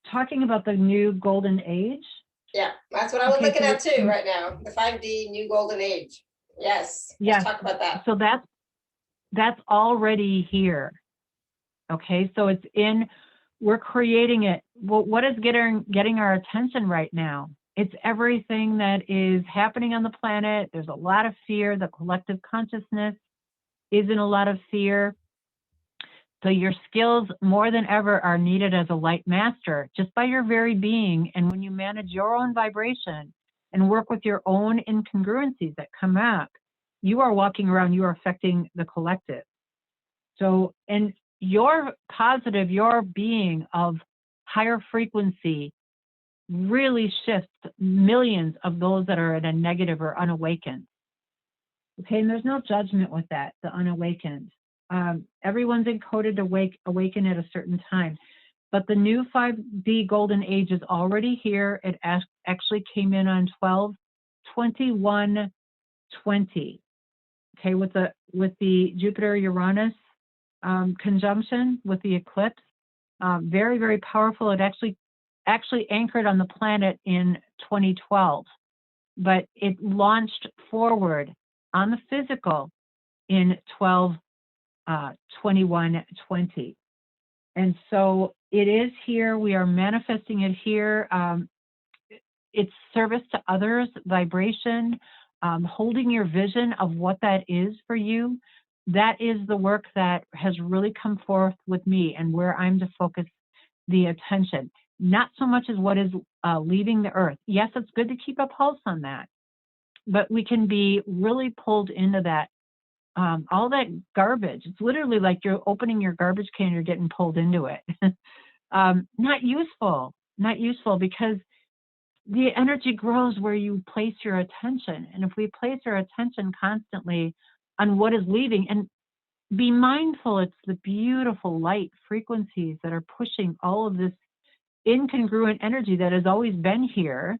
Speaker 2: talking about the new golden age.
Speaker 1: Yeah, that's what I was looking at too right now, the 5D new golden age. Yes, let's talk about that.
Speaker 2: So that's already here. Okay, so we're creating it. Well, what is getting our attention right now? It's everything that is happening on the planet. There's a lot of fear. The collective consciousness is in a lot of fear. So your skills more than ever are needed as a light master, just by your very being. And when you manage your own vibration and work with your own incongruencies that come up, you are walking around, you are affecting the collective. So, and your being of higher frequency really shifts millions of those that are at a negative or unawakened. Okay, and there's no judgment with that, the unawakened. Everyone's encoded to awaken at a certain time. But the new 5D golden age is already here. It actually came in on 12/21/20. Okay, with the Jupiter-Uranus conjunction with the eclipse. Very, very powerful. It actually anchored on the planet in 2012, but it launched forward on the physical in 12/21/20. And so it is here. We are manifesting it here. It's service to others, vibration, holding your vision of what that is for you. That is the work that has really come forth with me and where I'm to focus the attention. Not so much as what is leaving the earth. Yes, it's good to keep a pulse on that, but we can be really pulled into that. All that garbage, it's literally like you're opening your garbage can, you're getting pulled into it. Not useful because the energy grows where you place your attention. And if we place our attention constantly on what is leaving, and be mindful, it's the beautiful light frequencies that are pushing all of this incongruent energy that has always been here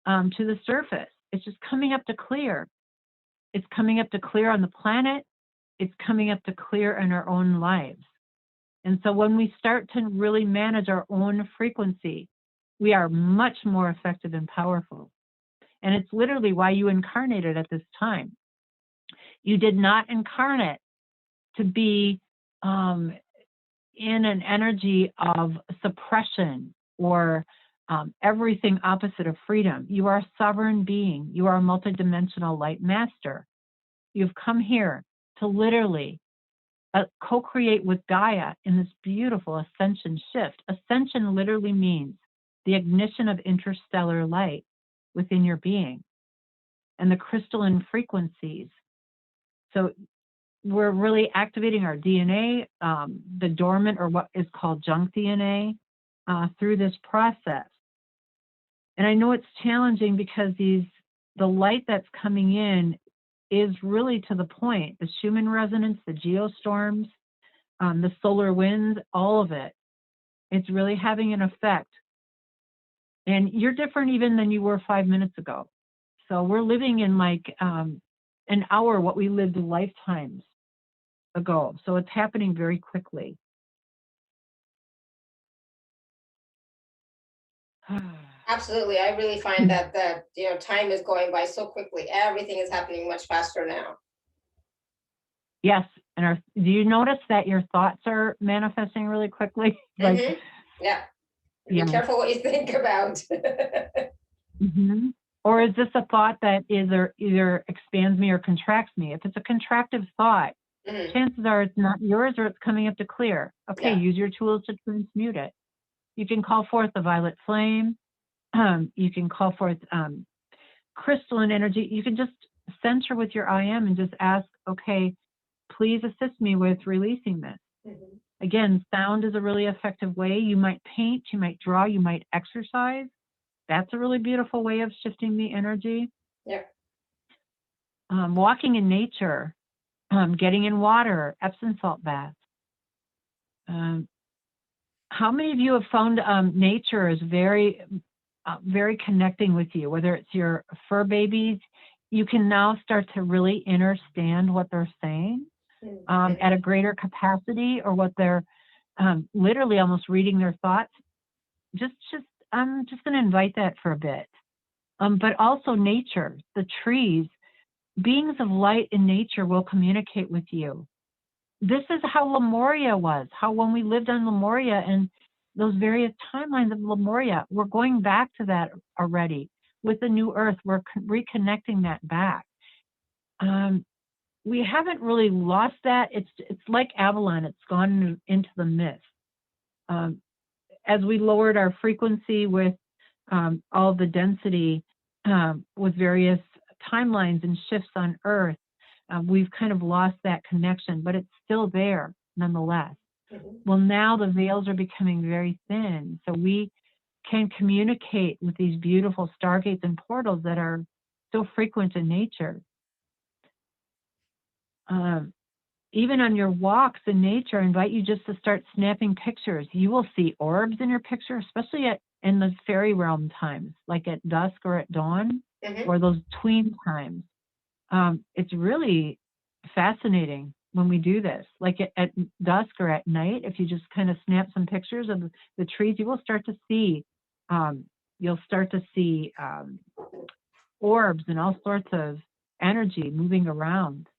Speaker 2: to the surface. It's just coming up to clear. It's coming up to clear on the planet. It's coming up to clear in our own lives. And so when we start to really manage our own frequency, we are much more effective and powerful. And it's literally why you incarnated at this time. You did not incarnate to be in an energy of suppression or everything opposite of freedom. You are a sovereign being. You are a multidimensional light master. You've come here to literally co-create with Gaia in this beautiful ascension shift. Ascension literally means the ignition of interstellar light within your being and the crystalline frequencies. So we're really activating our DNA, the dormant or what is called junk DNA through this process. And I know it's challenging because the light that's coming in is really to the point. The Schumann resonance, the geostorms, the solar winds, all of it. It's really having an effect. And you're different even than you were 5 minutes ago. So we're living in like an hour what we lived lifetimes ago. So it's happening very quickly.
Speaker 1: Absolutely. I really find that time is going by so quickly. Everything is happening much faster now.
Speaker 2: Yes. And do you notice that your thoughts are manifesting really quickly? Like,
Speaker 1: yeah. Be
Speaker 2: yeah.
Speaker 1: careful what you think about.
Speaker 2: Or is this a thought that either expands me or contracts me? If it's a contractive thought, chances are it's not yours or it's coming up to clear. Okay, use your tools to transmute it. You can call forth the violet flame. You can call forth crystalline energy. You can just center with your I am and just ask, okay, please assist me with releasing this. Again, sound is a really effective way. You might paint, you might draw, you might exercise. That's a really beautiful way of shifting the energy.
Speaker 1: Yeah.
Speaker 2: Walking in nature, getting in water, Epsom salt baths. How many of you have found nature is very, very connecting with you? Whether it's your fur babies, you can now start to really understand what they're saying at a greater capacity, or what they're literally almost reading their thoughts. I'm just going to invite that for a bit. But also nature, the trees, beings of light in nature will communicate with you. This is how Lemuria was, how when we lived on Lemuria and those various timelines of Lemuria, we're going back to that already. With the new earth, we're reconnecting that back. We haven't really lost that. It's like Avalon, it's gone into the mist. As we lowered our frequency with all the density with various timelines and shifts on Earth, we've kind of lost that connection, but it's still there nonetheless. Well, now the veils are becoming very thin, so we can communicate with these beautiful stargates and portals that are so frequent in nature. Even on your walks in nature, I invite you just to start snapping pictures. You will see orbs in your picture, especially in the fairy realm times, like at dusk or at dawn, or those tween times. It's really fascinating when we do this. Like at dusk or at night, if you just kind of snap some pictures of the trees, you will start to see, orbs and all sorts of energy moving around.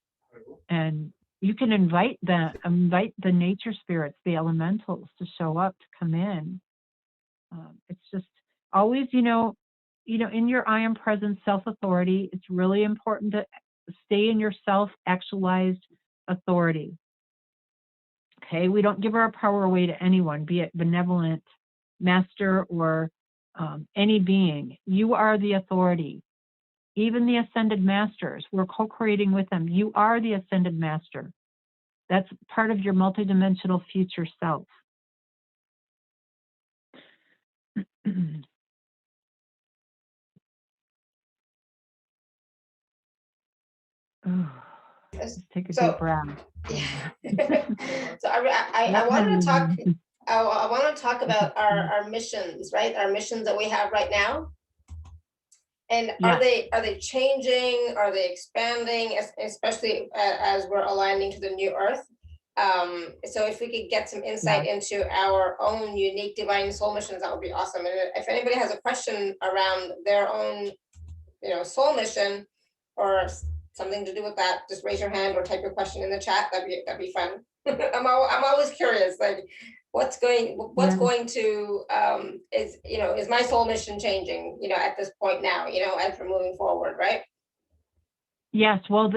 Speaker 2: And you can invite the nature spirits, the elementals, to show up, to come in. It's just always, in your I am presence self-authority, it's really important to stay in your self-actualized authority. Okay, we don't give our power away to anyone, be it benevolent, master, or any being. You are the authority. Even the ascended masters, we're co-creating with them. You are the ascended master. That's part of your multidimensional future self. Let's take a deep breath.
Speaker 1: So I wanted to talk. I want to talk about our missions, right? Our missions that we have right now. And are they changing? Are they expanding? Especially as we're aligning to the new Earth. So if we could get some insight into our own unique divine soul missions, that would be awesome. And if anybody has a question around their own, soul mission or something to do with that, just raise your hand or type your question in the chat. That'd be fun. I'm always curious, like what's going to is my soul mission changing, at this point now, as we're moving forward, right?
Speaker 2: Yes. Well,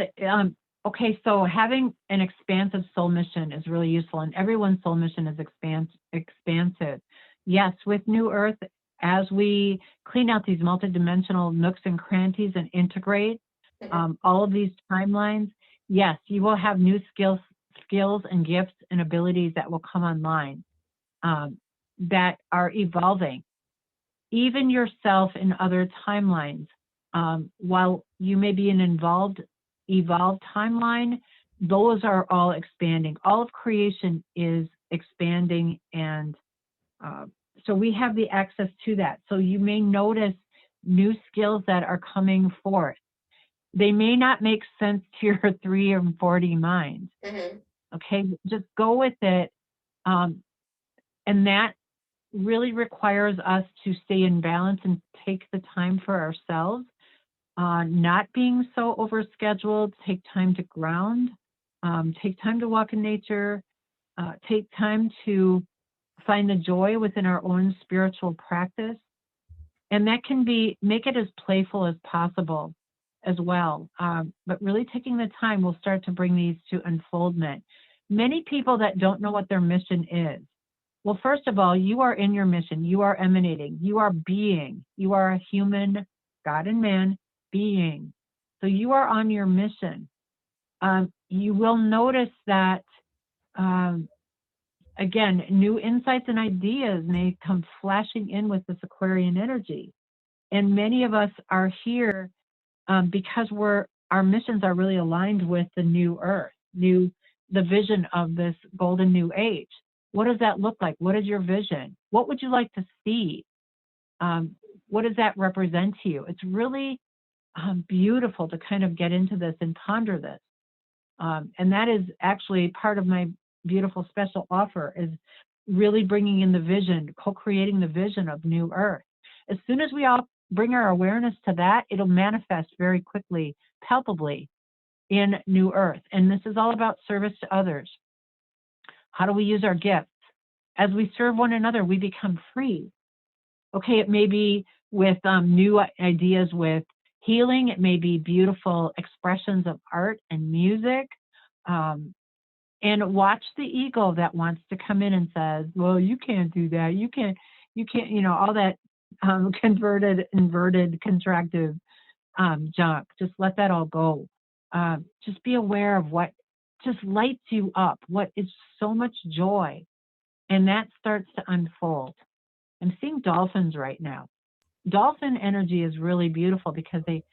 Speaker 2: okay, so having an expansive soul mission is really useful, and everyone's soul mission is expansive. Yes, with New Earth, as we clean out these multidimensional nooks and crannies and integrate all of these timelines, yes, you will have new skills and gifts and abilities that will come online that are evolving. Even yourself in other timelines, while you may be an evolved timeline, those are all expanding. All of creation is expanding, and so we have the access to that. So you may notice new skills that are coming forth. They may not make sense to your 3 or 4D mind. Okay, just go with it, and that really requires us to stay in balance and take the time for ourselves, not being so overscheduled, take time to ground, take time to walk in nature, take time to find the joy within our own spiritual practice. And that can be, make it as playful as possible as well. But really taking the time will start to bring these to unfoldment. Many people that don't know what their mission is. Well, first of all, you are in your mission. You are emanating. You are being. You are a human, God and man, being. So you are on your mission. You will notice that, again, new insights and ideas may come flashing in with this Aquarian energy. And many of us are here because our missions are really aligned with the new earth, the vision of this golden new age. What does that look like? What is your vision? What would you like to see? What does that represent to you? It's really beautiful to kind of get into this and ponder this. And that is actually part of my beautiful special offer, is really bringing in the vision, co-creating the vision of new earth. As soon as we all bring our awareness to that, it'll manifest very quickly, palpably in new earth. And this is all about service to others. How do we use our gifts? As we serve one another, we become free. Okay, it may be with new ideas with healing. It may be beautiful expressions of art and music. And watch the ego that wants to come in and says, well, you can't do that. You can't, all that inverted, contractive junk. Just let that all go. Just be aware of what just lights you up, what is so much joy. And that starts to unfold. I'm seeing dolphins right now. Dolphin energy is really beautiful because they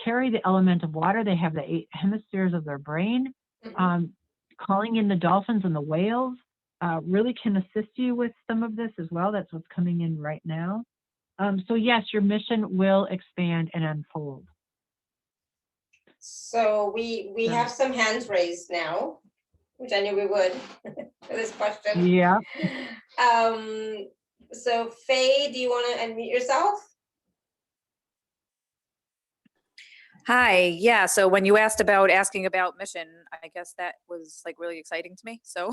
Speaker 2: carry the element of water. They have the 8 hemispheres of their brain. Calling in the dolphins and the whales really can assist you with some of this as well. That's what's coming in right now. So yes, your mission will expand and unfold.
Speaker 1: So we have some hands raised now, which I knew we would for this question.
Speaker 2: Yeah.
Speaker 1: So Faye, do you want to unmute yourself?
Speaker 3: Hi, yeah, so when you asked about asking about mission, I guess that was like really exciting to me, so.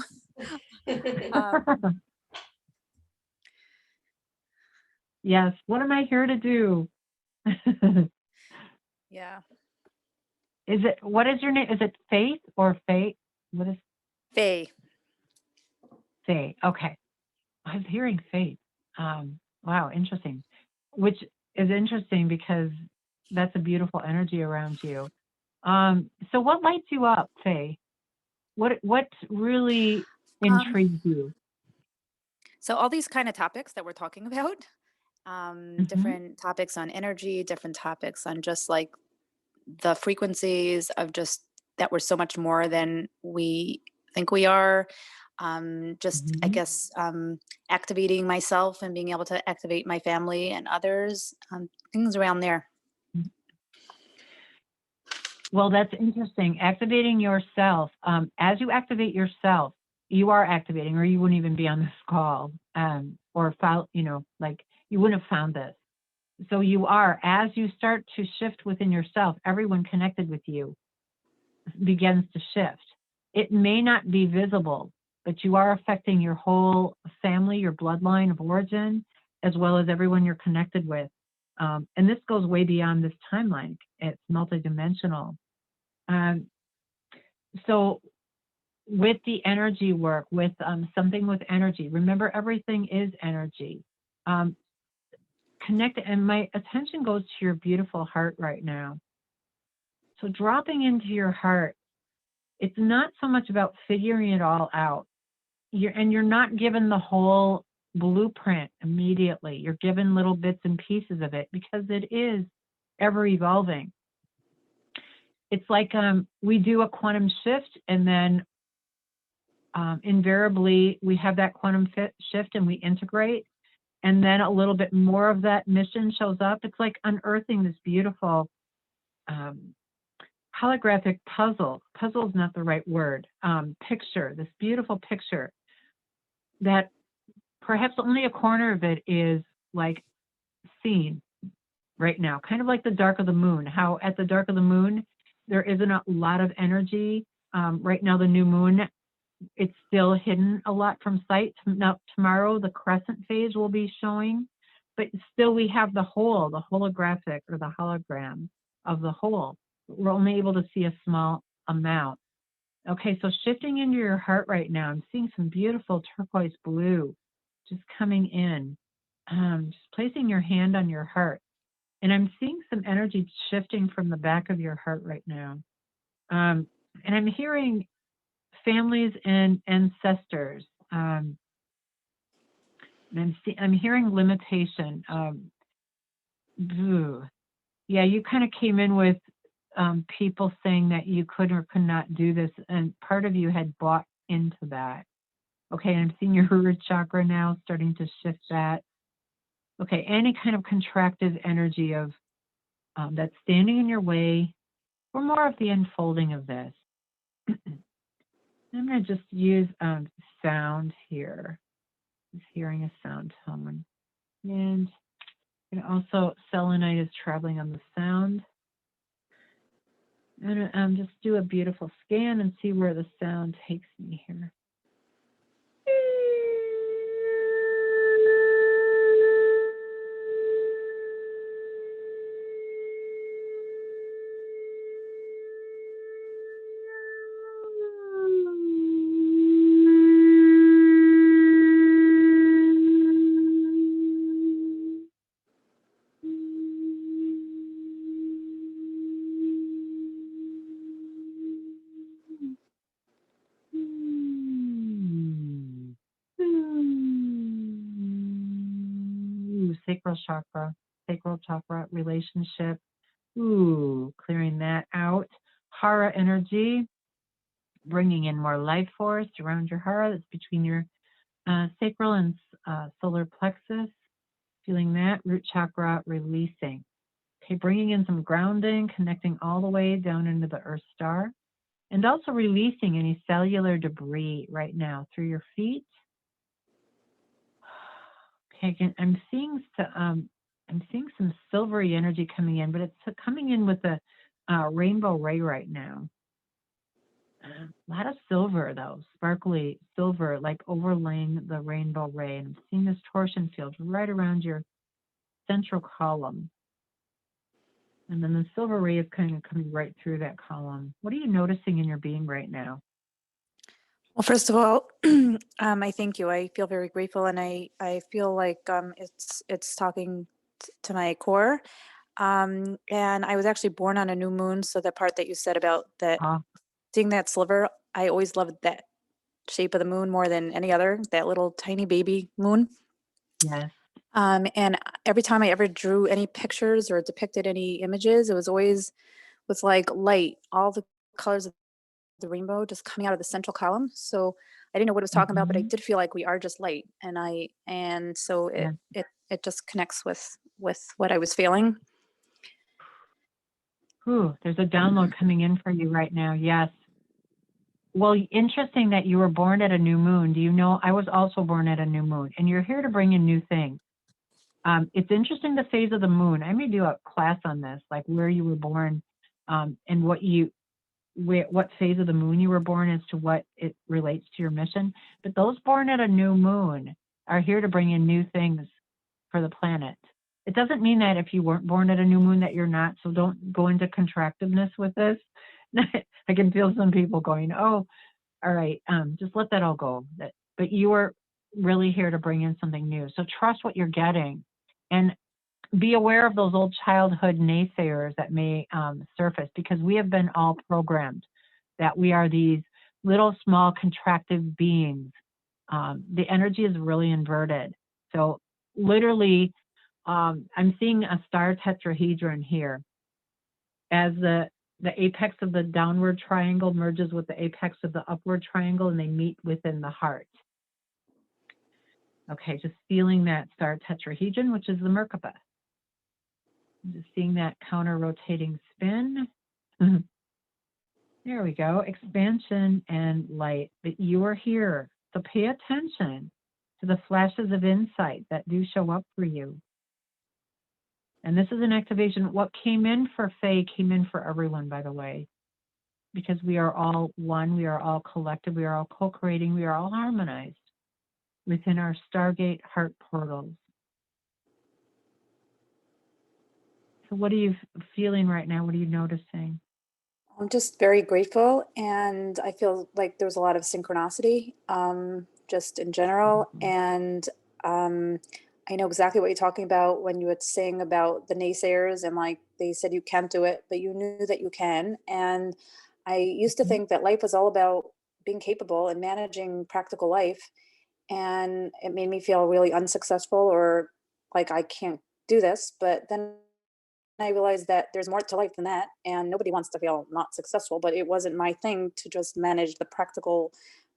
Speaker 2: Yes, what am I here to do?
Speaker 3: Yeah.
Speaker 2: What is your name? Is it Faith or Faye? What is?
Speaker 3: Faye.
Speaker 2: Faye, okay. I was hearing Faith. Wow, interesting. Which is interesting because that's a beautiful energy around you. So what lights you up, Faye? What really intrigues you?
Speaker 3: So all these kind of topics that we're talking about, different topics on energy, different topics on just like the frequencies of just that we're so much more than we think we are. I guess, activating myself and being able to activate my family and others, things around there.
Speaker 2: Well, that's interesting. Activating yourself. As you activate yourself, you are activating, or you wouldn't even be on this call, or found, like you wouldn't have found this. So you are, as you start to shift within yourself, everyone connected with you begins to shift. It may not be visible, but you are affecting your whole family, your bloodline of origin, as well as everyone you're connected with. And this goes way beyond this timeline. It's multidimensional. So with the energy work, with something with energy, remember everything is energy. Connect, and my attention goes to your beautiful heart right now. So dropping into your heart, it's not so much about figuring it all out. You're not given the whole blueprint immediately. You're given little bits and pieces of it because it is ever evolving. It's like we do a quantum shift, and then invariably we have that quantum shift and we integrate, and then a little bit more of that mission shows up. It's like unearthing this beautiful holographic puzzle. Puzzle is not the right word. Picture, this beautiful picture that perhaps only a corner of it is like seen right now, kind of like the dark of the moon, how at the dark of the moon, there isn't a lot of energy. Right now, the new moon, it's still hidden a lot from sight. Now, tomorrow, the crescent phase will be showing, but still we have the whole, the holographic or the hologram of the whole. We're only able to see a small amount. Okay, so shifting into your heart right now, I'm seeing some beautiful turquoise blue just coming in. Just placing your hand on your heart. And I'm seeing some energy shifting from the back of your heart right now. And I'm hearing families and ancestors. And I'm hearing limitation. Yeah, you kind of came in with people saying that you could or could not do this, and part of you had bought into that. Okay, I'm seeing your root chakra now starting to shift that. Okay, any kind of contractive energy of that's standing in your way, or more of the unfolding of this. I'm going to just use sound here. Just hearing a sound tone. And also selenite is traveling on the sound. I'm going to just do a beautiful scan and see where the sound takes me here. Sacral chakra relationship. Clearing that out. Hara energy, bringing in more life force around your hara. That's between your sacral and solar plexus. Feeling that. Root chakra releasing. Okay, bringing in some grounding, connecting all the way down into the Earth star. And also releasing any cellular debris right now through your feet. Okay, again, I'm seeing some silvery energy coming in, but it's coming in with a rainbow ray right now. A lot of silver, though, sparkly silver, like overlaying the rainbow ray. And I'm seeing this torsion field right around your central column. And then the silver ray is kind of coming right through that column. What are you noticing in your being right now?
Speaker 3: Well, first of all, I thank you. I feel very grateful, and I feel like it's talking to my core. And I was actually born on a new moon, so the part that you said about that, seeing that sliver, I always loved that shape of the moon more than any other, that little tiny baby moon.
Speaker 2: Yes.
Speaker 3: And every time I ever drew any pictures or depicted any images, it was always with like light, all the colors of the rainbow just coming out of the central column. So I didn't know what it was talking about, but I did feel like we are just light. And so it just connects with what I was feeling.
Speaker 2: There's a download coming in for you right now. Yes. Well, interesting that you were born at a new moon. Do you know, I was also born at a new moon, and you're here to bring in new things. It's interesting, the phase of the moon. I may do a class on this, like where you were born and what phase of the moon you were born as to what it relates to your mission. But those born at a new moon are here to bring in new things for the planet. It doesn't mean that if you weren't born at a new moon that you're not, so don't go into contractiveness with this. I can feel some people going, oh, all right, just let that all go. But you are really here to bring in something new. So trust what you're getting, and be aware of those old childhood naysayers that may surface, because we have been all programmed that we are these little small contractive beings. The energy is really inverted. So literally, I'm seeing a star tetrahedron here as the apex of the downward triangle merges with the apex of the upward triangle, and they meet within the heart. Okay, just feeling that star tetrahedron, which is the Merkaba. Just seeing that counter-rotating spin. There we go. Expansion and light. But you are here. So pay attention to the flashes of insight that do show up for you. And this is an activation. What came in for Faye came in for everyone, by the way, because we are all one, we are all collective, we are all co-creating, we are all harmonized within our Stargate heart portals. So what are you feeling right now? What are you noticing?
Speaker 3: I'm just very grateful, and I feel like there's a lot of synchronicity, just in general. And I know exactly what you're talking about when you were saying about the naysayers, and like they said you can't do it, but you knew that you can. And I used to think that life was all about being capable and managing practical life, and it made me feel really unsuccessful or like I can't do this. But then I realized that there's more to life than that, and nobody wants to feel not successful, but it wasn't my thing to just manage the practical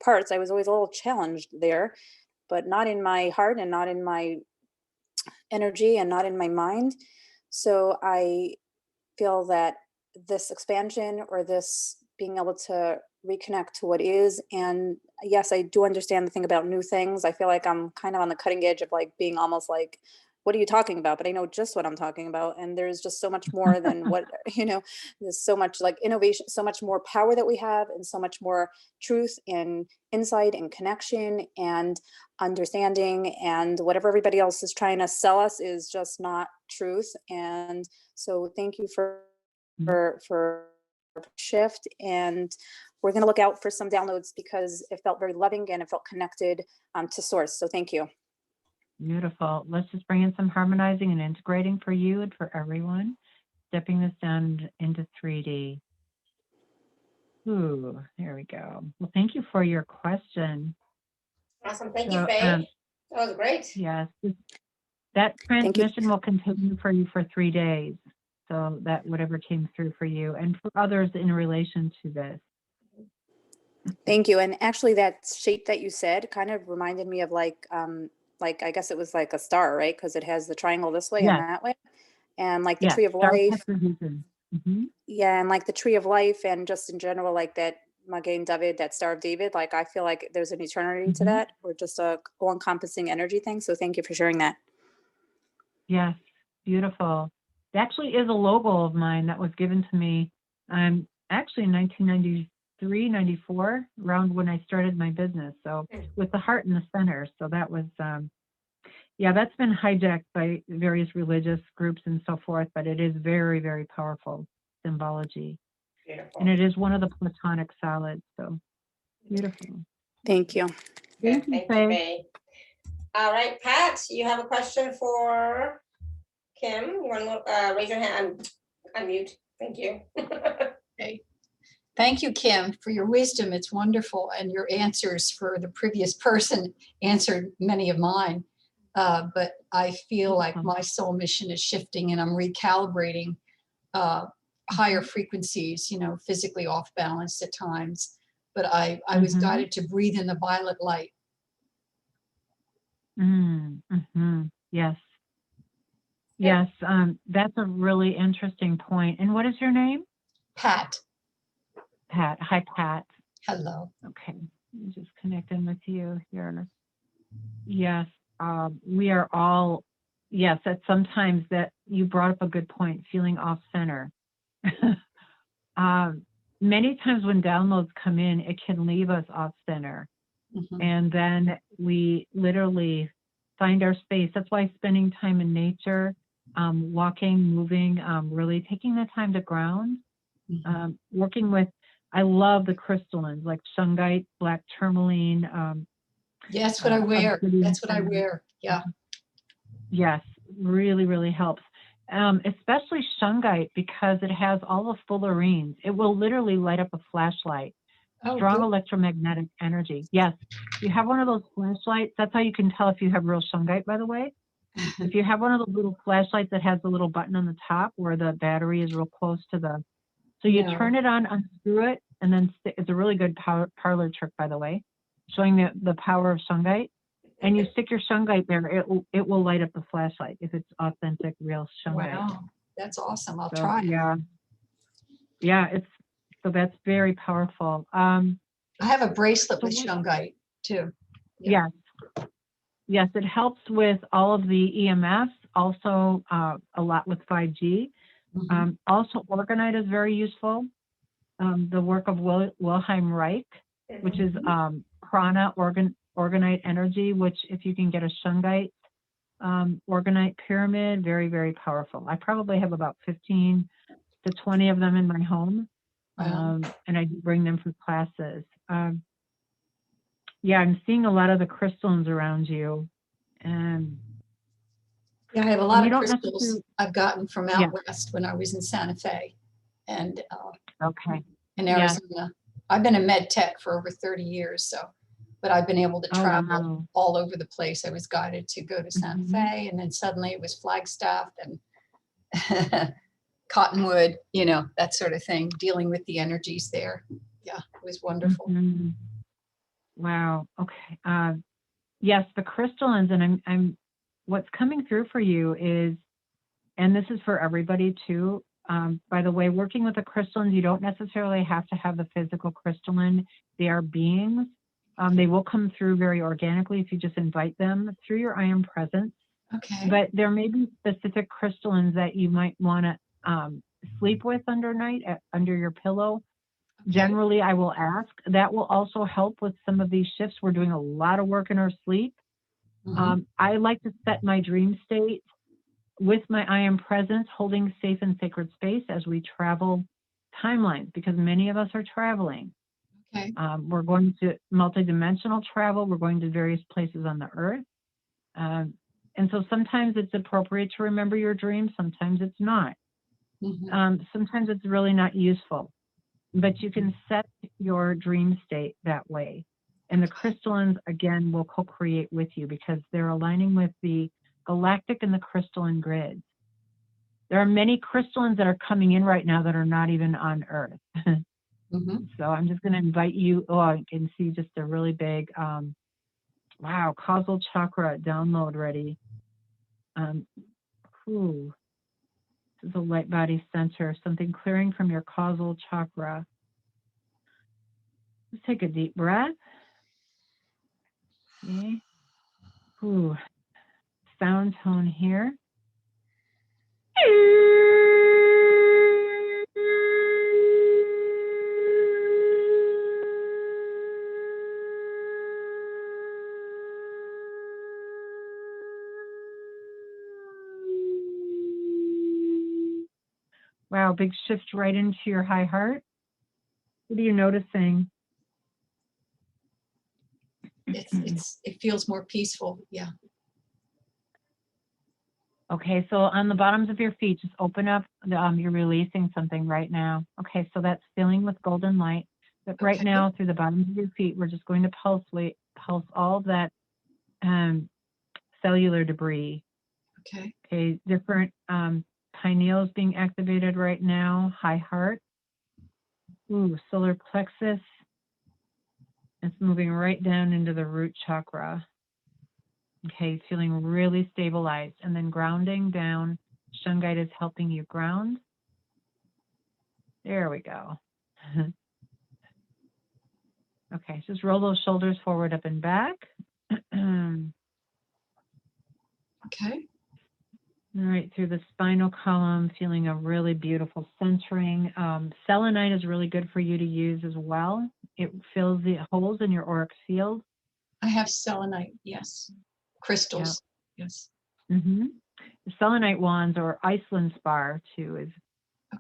Speaker 3: parts. I was always a little challenged there, but not in my heart and not in my energy and not in my mind. So I feel that this expansion, or this being able to reconnect to what is, and yes, I do understand the thing about new things. I feel like I'm kind of on the cutting edge of like being almost like, what are you talking about? But I know just what I'm talking about. And there's just so much more than what, there's so much like innovation, so much more power that we have, and so much more truth and insight and connection and understanding. And whatever everybody else is trying to sell us is just not truth. And so thank you for shift. And we're going to look out for some downloads, because it felt very loving and it felt connected to source. So thank you.
Speaker 2: Beautiful. Let's just bring in some harmonizing and integrating for you and for everyone. Stepping this down into 3D. Ooh, there we go. Well, thank you for your question.
Speaker 1: Awesome. Thank you, Faye. That was great.
Speaker 2: Yes. That transmission will continue for you for 3 days. So that whatever came through for you and for others in relation to this.
Speaker 3: Thank you. And actually that shape that you said kind of reminded me of like I guess it was like a star, right? Because it has the triangle this way and that way. And like the tree of life. Yeah, and like the tree of life, and just in general, like that Magen David, that Star of David, like I feel like there's an eternity to that, or just a all-encompassing energy thing. So thank you for sharing that.
Speaker 2: Yes, beautiful. It actually is a logo of mine that was given to me actually in 1993, 94, around when I started my business. So with the heart in the center. So that was, yeah, that's been hijacked by various religious groups and so forth, but it is very, very powerful symbology. Beautiful. And it is one of the platonic solids. So beautiful.
Speaker 3: Thank you.
Speaker 2: Thank you, Faye.
Speaker 1: All right, Pat, you have a question for Kim. You want to raise your hand? Unmute. Thank you.
Speaker 4: Okay. Thank you, Kim, for your wisdom. It's wonderful. And your answers for the previous person answered many of mine. But I feel like my soul mission is shifting, and I'm recalibrating higher frequencies, physically off balance at times. But I was guided to breathe in the violet light.
Speaker 2: Yes. Yes. That's a really interesting point. And what is your name?
Speaker 4: Pat.
Speaker 2: Pat. Hi, Pat.
Speaker 4: Hello.
Speaker 2: Okay. I'm just connecting with you here. Yes. We are all, yes, at sometimes that you brought up a good point, feeling off center. Many times when downloads come in, it can leave us off center. And then we literally find our space. That's why spending time in nature, walking, moving, really taking the time to ground, working with, I love the crystallines like shungite, black tourmaline.
Speaker 4: Yeah, that's what I wear. That's what I wear. Yeah.
Speaker 2: Yes, really, really helps. Especially shungite, because it has all the fullerenes. It will literally light up a flashlight. Strong electromagnetic energy. Yes. You have one of those flashlights. That's how you can tell if you have real shungite, by the way. If you have one of those little flashlights that has the little button on the top where the battery is real close to the, so you turn it on, unscrew it, and then it's a really good parlor trick, by the way, showing the power of shungite. And you stick your shungite there, it will light up the flashlight if it's authentic, real shungite.
Speaker 4: Wow, that's awesome. I'll try.
Speaker 2: Yeah, so that's very powerful.
Speaker 4: I have a bracelet with shungite too.
Speaker 2: Yes. Yes, it helps with all of the EMFs, also a lot with 5G. Also, orgonite is very useful. The work of Wilhelm Reich, which is prana, orgonite energy, which if you can get a shungite orgonite pyramid, very, very powerful. I probably have about 15 to 20 of them in my home, and I do bring them for classes. Yeah, I'm seeing a lot of the crystallines around you. And
Speaker 4: yeah, I have a lot
Speaker 2: you
Speaker 4: of
Speaker 2: don't
Speaker 4: crystals I've gotten from out
Speaker 2: Yeah.
Speaker 4: west when I was in Santa Fe and
Speaker 2: Okay.
Speaker 4: in
Speaker 2: Yeah.
Speaker 4: Arizona. I've been a med tech for over 30 years, so, but I've been able to
Speaker 2: Oh,
Speaker 4: travel
Speaker 2: wow.
Speaker 4: all over the place. I was guided to go to Santa
Speaker 2: Mhm.
Speaker 4: Fe, and then suddenly it was Flagstaff and Cottonwood, you know, that sort of thing, dealing with the energies there. Yeah, it was wonderful.
Speaker 2: Mhm. Wow. Okay. Yes, the crystallines, and I'm what's coming through for you is, and this is for everybody too. By the way, working with the crystallines, you don't necessarily have to have the physical crystalline. They are beings. They will come through very organically if you just invite them through your I am presence.
Speaker 4: Okay.
Speaker 2: But there may be specific crystallines that you might want to sleep with under your pillow. Generally, I will ask. That will also help with some of these shifts. We're doing a lot of work in our sleep. I like to set my dream state with my I am presence, holding safe and sacred space as we travel timelines, because many of us are traveling.
Speaker 4: Okay.
Speaker 2: We're going to multidimensional travel. We're going to various places on the earth. And so sometimes it's appropriate to remember your dreams. Sometimes it's not. Sometimes it's really not useful. But you can set your dream state that way. And the crystallines, again, will co-create with you because they're aligning with the galactic and the crystalline grids. There are many crystallines that are coming in right now that are not even on Earth. So I'm just going to invite you. Oh, I can see just a really big, wow, causal chakra download ready. This is a light body center, something clearing from your causal chakra. Let's take a deep breath. Okay. Sound tone here. Wow, big shift right into your high heart. What are you noticing?
Speaker 4: It feels more peaceful. Yeah.
Speaker 2: Okay, so on the bottoms of your feet, just open up. You're releasing something right now. Okay, so that's filling with golden light. But right now, through the bottoms of your feet, we're just going to pulse all of that cellular debris. Okay, different pineals being activated right now. High heart. Solar plexus. It's moving right down into the root chakra. Okay, feeling really stabilized. And then grounding down. Shungite is helping you ground. There we go. Okay, just roll those shoulders forward, up and back. Right through the spinal column, feeling a really beautiful centering. Selenite is really good for you to use as well. It fills the holes in your auric field.
Speaker 4: I have selenite, yes. Crystals, yes.
Speaker 2: The selenite wands, or Iceland spar too, is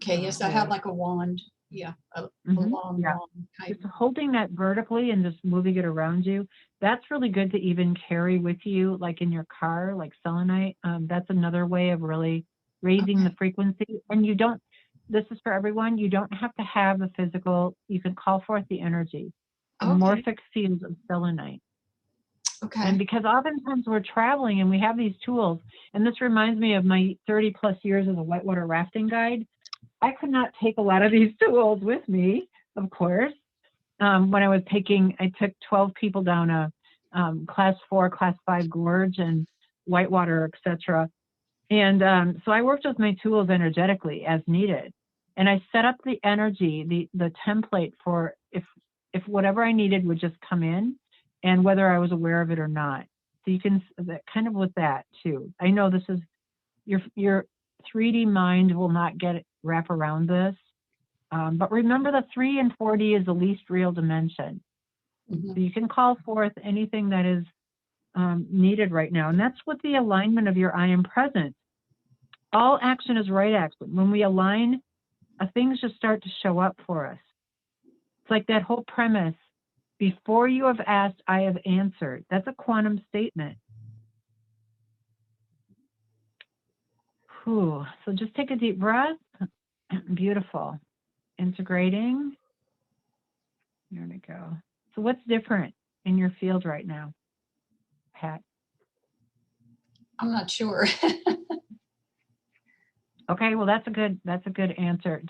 Speaker 4: yes, I have like a wand. Yeah, a long wand type.
Speaker 2: Just holding that vertically and just moving it around you. That's really good to even carry with you, like in your car, like selenite. That's another way of really raising the frequency. And you don't, this is for everyone, you don't have to have the physical, you can call forth the energy, the morphic field of selenite. And because oftentimes we're traveling and we have these tools, and this reminds me of my 30 plus years as a whitewater rafting guide. I could not take a lot of these tools with me, of course. When I took 12 people down a class 4, class 5 gorge and whitewater, etc. And so I worked with my tools energetically as needed. And I set up the energy, the template for if whatever I needed would just come in, and whether I was aware of it or not. So you can, kind of with that too. I know this is, your 3D mind will not wrap around this. But remember, the 3 and 4D is the least real dimension.
Speaker 4: Mhm.
Speaker 2: So you can call forth anything that is needed right now. And that's with the alignment of your I am present. All action is right action. When we align, things just start to show up for us. It's like that whole premise. Before you have asked, I have answered. That's a quantum statement. Whew. So just take a deep breath. Beautiful. Integrating. There we go. So what's different in your field right now, Pat?
Speaker 4: I'm not sure.
Speaker 2: Okay, well that's a good answer.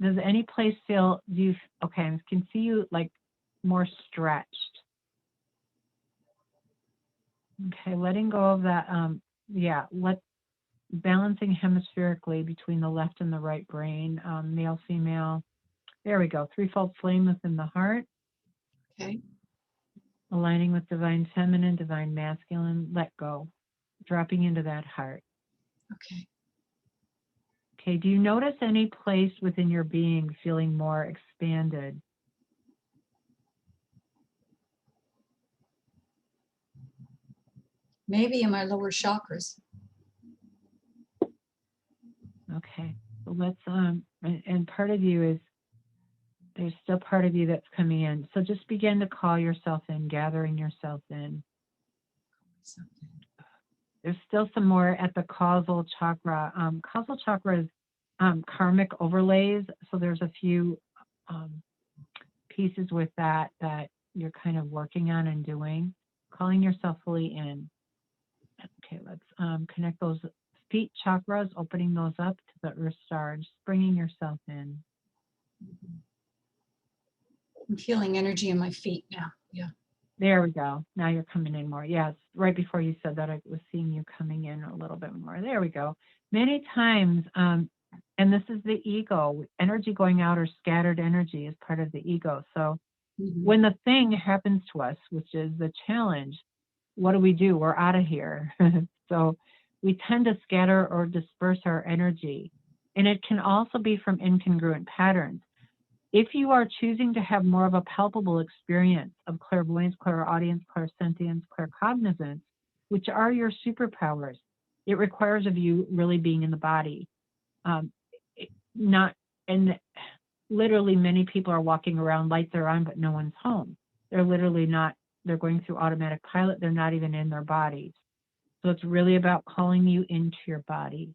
Speaker 2: Does any place feel, okay, I can see you like more stretched. Okay, letting go of that, balancing hemispherically between the left and the right brain, male, female. There we go, threefold flame within the heart.
Speaker 4: Okay.
Speaker 2: Aligning with divine feminine, divine masculine, let go, dropping into that heart.
Speaker 4: Okay.
Speaker 2: Okay, do you notice any place within your being feeling more expanded?
Speaker 4: Maybe in my lower chakras.
Speaker 2: Okay, so let's, and part of you is, there's still part of you that's coming in. So just begin to call yourself in, gathering yourself in. There's still some more at the causal chakra. Causal chakra is karmic overlays. So there's a few pieces with that you're kind of working on and doing. Calling yourself fully in. Okay, let's connect those feet chakras, opening those up to the earth star, just bringing yourself in.
Speaker 4: I'm feeling energy in my feet now. Yeah.
Speaker 2: There we go. Now you're coming in more. Yes, right before you said that, I was seeing you coming in a little bit more. There we go. Many times, and this is the ego, energy going out or scattered energy is part of the ego. So when the thing happens to us, which is the challenge, what do? We're out of here. So we tend to scatter or disperse our energy. And it can also be from incongruent patterns. If you are choosing to have more of a palpable experience of clairvoyance, clairaudience, clairsentience, claircognizance, which are your superpowers, it requires of you really being in the body. And literally many people are walking around, lights are on, but no one's home. They're literally not, they're going through automatic pilot, they're not even in their bodies. So it's really about calling you into your body.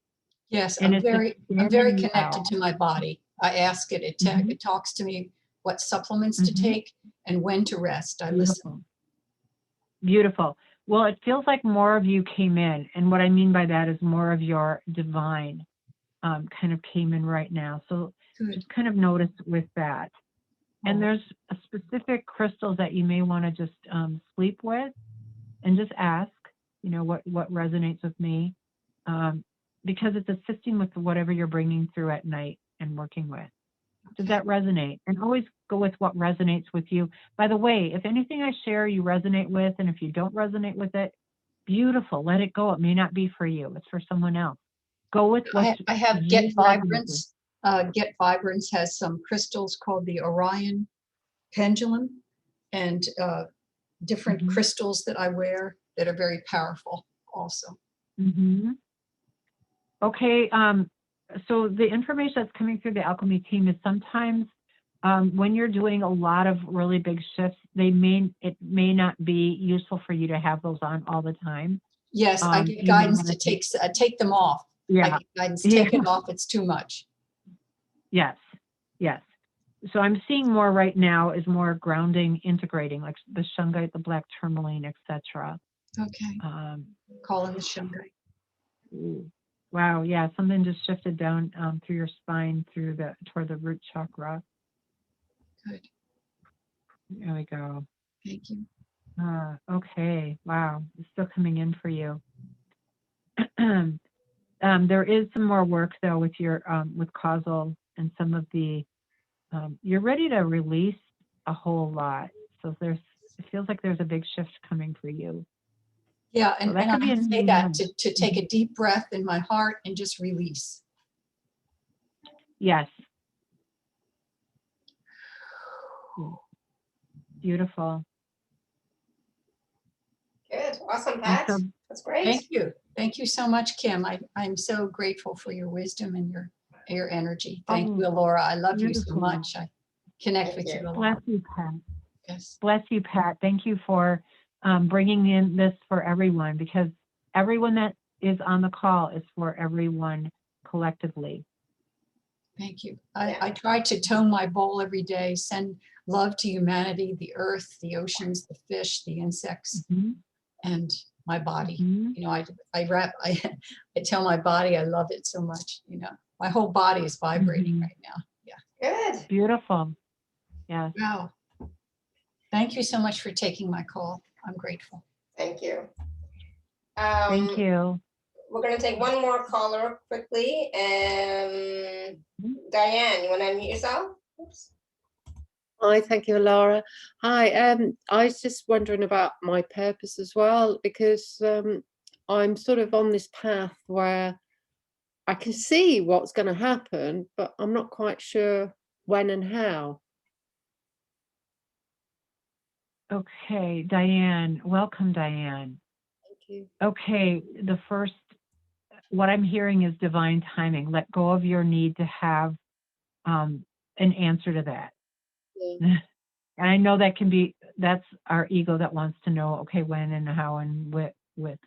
Speaker 4: Yes,
Speaker 2: And
Speaker 4: I'm very connected to my body. I ask it, it talks to me what supplements to take and when to rest. I listen.
Speaker 2: Beautiful. Well, it feels like more of you came in. And what I mean by that is more of your divine kind of came in right now. So just kind of notice with that. And there's a specific crystals that you may want to just sleep with and just ask, what resonates with me, because it's assisting with whatever you're bringing through at night and working with. Does that resonate? And always go with what resonates with you. By the way, if anything I share you resonate with, and if you don't resonate with it, beautiful, let it go. It may not be for you. It's for someone else. Go with what
Speaker 4: I have Get Vibrance. Get Vibrance has some crystals called the Orion pendulum and different crystals that I wear that are very powerful also.
Speaker 2: Okay, so the information that's coming through the Alchemy team is sometimes when you're doing a lot of really big shifts, it may not be useful for you to have those on all the time.
Speaker 4: Yes, I get guidance to take them off.
Speaker 2: Yeah.
Speaker 4: I get guidance, take it off, it's too much.
Speaker 2: Yes, yes. So I'm seeing more right now is more grounding, integrating, like the shungite, the black tourmaline, etc.
Speaker 4: Okay. Call in the shungite.
Speaker 2: Wow, yeah, something just shifted down through your spine, toward the root chakra.
Speaker 4: Good.
Speaker 2: There we go.
Speaker 4: Thank you.
Speaker 2: Okay, wow, it's still coming in for you. There is some more work though with your with causal and some of the you're ready to release a whole lot. So it feels like there's a big shift coming for you.
Speaker 4: Yeah,
Speaker 2: So that
Speaker 4: and
Speaker 2: could be
Speaker 4: I
Speaker 2: a
Speaker 4: say
Speaker 2: new
Speaker 4: that
Speaker 2: month.
Speaker 4: to take a deep breath in my heart and just release.
Speaker 2: Yes. Beautiful.
Speaker 1: Good, awesome,
Speaker 2: And
Speaker 1: Pat.
Speaker 2: so
Speaker 1: That's great.
Speaker 4: Thank you. Thank you so much, Kim. I'm so grateful for your wisdom and your energy. Thank you, Alora. I love you so
Speaker 2: beautiful.
Speaker 4: much. I connect
Speaker 1: Thank
Speaker 4: with you
Speaker 1: you.
Speaker 4: a
Speaker 2: Bless
Speaker 4: lot.
Speaker 2: you, Pat.
Speaker 4: Yes.
Speaker 2: Bless you, Pat. Thank you for bringing in this for everyone, because everyone that is on the call is for everyone collectively.
Speaker 4: Thank you.
Speaker 1: Yeah.
Speaker 4: I try to tone my bowl every day, send love to humanity, the earth, the oceans, the fish, the insects,
Speaker 2: Mhm.
Speaker 4: and my body.
Speaker 2: Mhm.
Speaker 4: You know, I tell my body I love it so much. You know, my whole body is vibrating
Speaker 2: Mhm.
Speaker 4: right now. Yeah.
Speaker 1: Good.
Speaker 2: Beautiful. Yes.
Speaker 4: Wow. Thank you so much for taking my call. I'm grateful.
Speaker 1: Thank you.
Speaker 2: Thank you.
Speaker 1: We're going to take one more caller quickly. Diane, you want to unmute yourself? Oops.
Speaker 5: Hi, thank you, Laura. Hi, I was just wondering about my purpose as well, because I'm sort of on this path where I can see what's going to happen, but I'm not quite sure when and how.
Speaker 2: Okay, Diane. Welcome, Diane.
Speaker 5: Thank you.
Speaker 2: Okay, what I'm hearing is divine timing. Let go of your need to have an answer to that.
Speaker 5: Yeah.
Speaker 2: And I know that's our ego that wants to know, okay, when and how and with.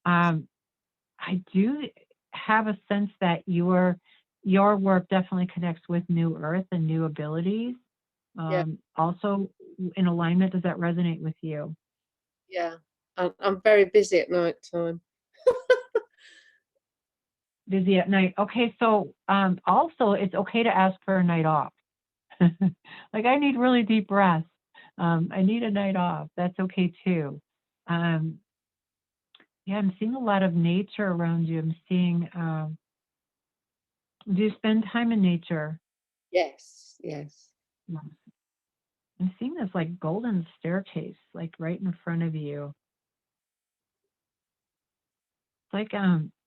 Speaker 2: I do have a sense that your work definitely connects with New Earth and new abilities.
Speaker 5: Yeah.
Speaker 2: Also, in alignment, does that resonate with you?
Speaker 5: Yeah, I'm very busy at night time.
Speaker 2: Busy at night. Okay, so also it's okay to ask for a night off. Like, I need really deep rest. I need a night off. That's okay too. Yeah, I'm seeing a lot of nature around you. I'm seeing, do you spend time in nature?
Speaker 5: Yes, yes.
Speaker 2: Yeah. I'm seeing this like golden staircase, like right in front of you. It's like,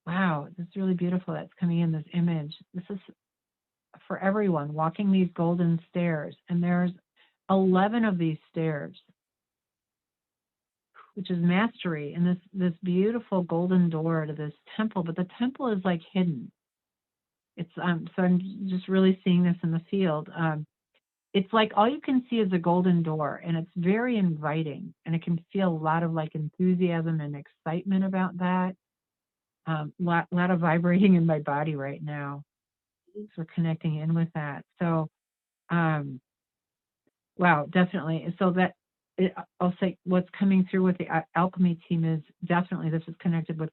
Speaker 2: wow, this is really beautiful that's coming in, this image. This is for everyone walking these golden stairs. And there's 11 of these stairs, which is mastery, and this beautiful golden door to this temple, but the temple is like hidden. It's so I'm just really seeing this in the field. It's like all you can see is a golden door, and it's very inviting, and I can feel a lot of like enthusiasm and excitement about that. Lot of vibrating in my body right now. So we're connecting in with that. So, wow, definitely. So I'll say what's coming through with the alchemy team is definitely this is connected with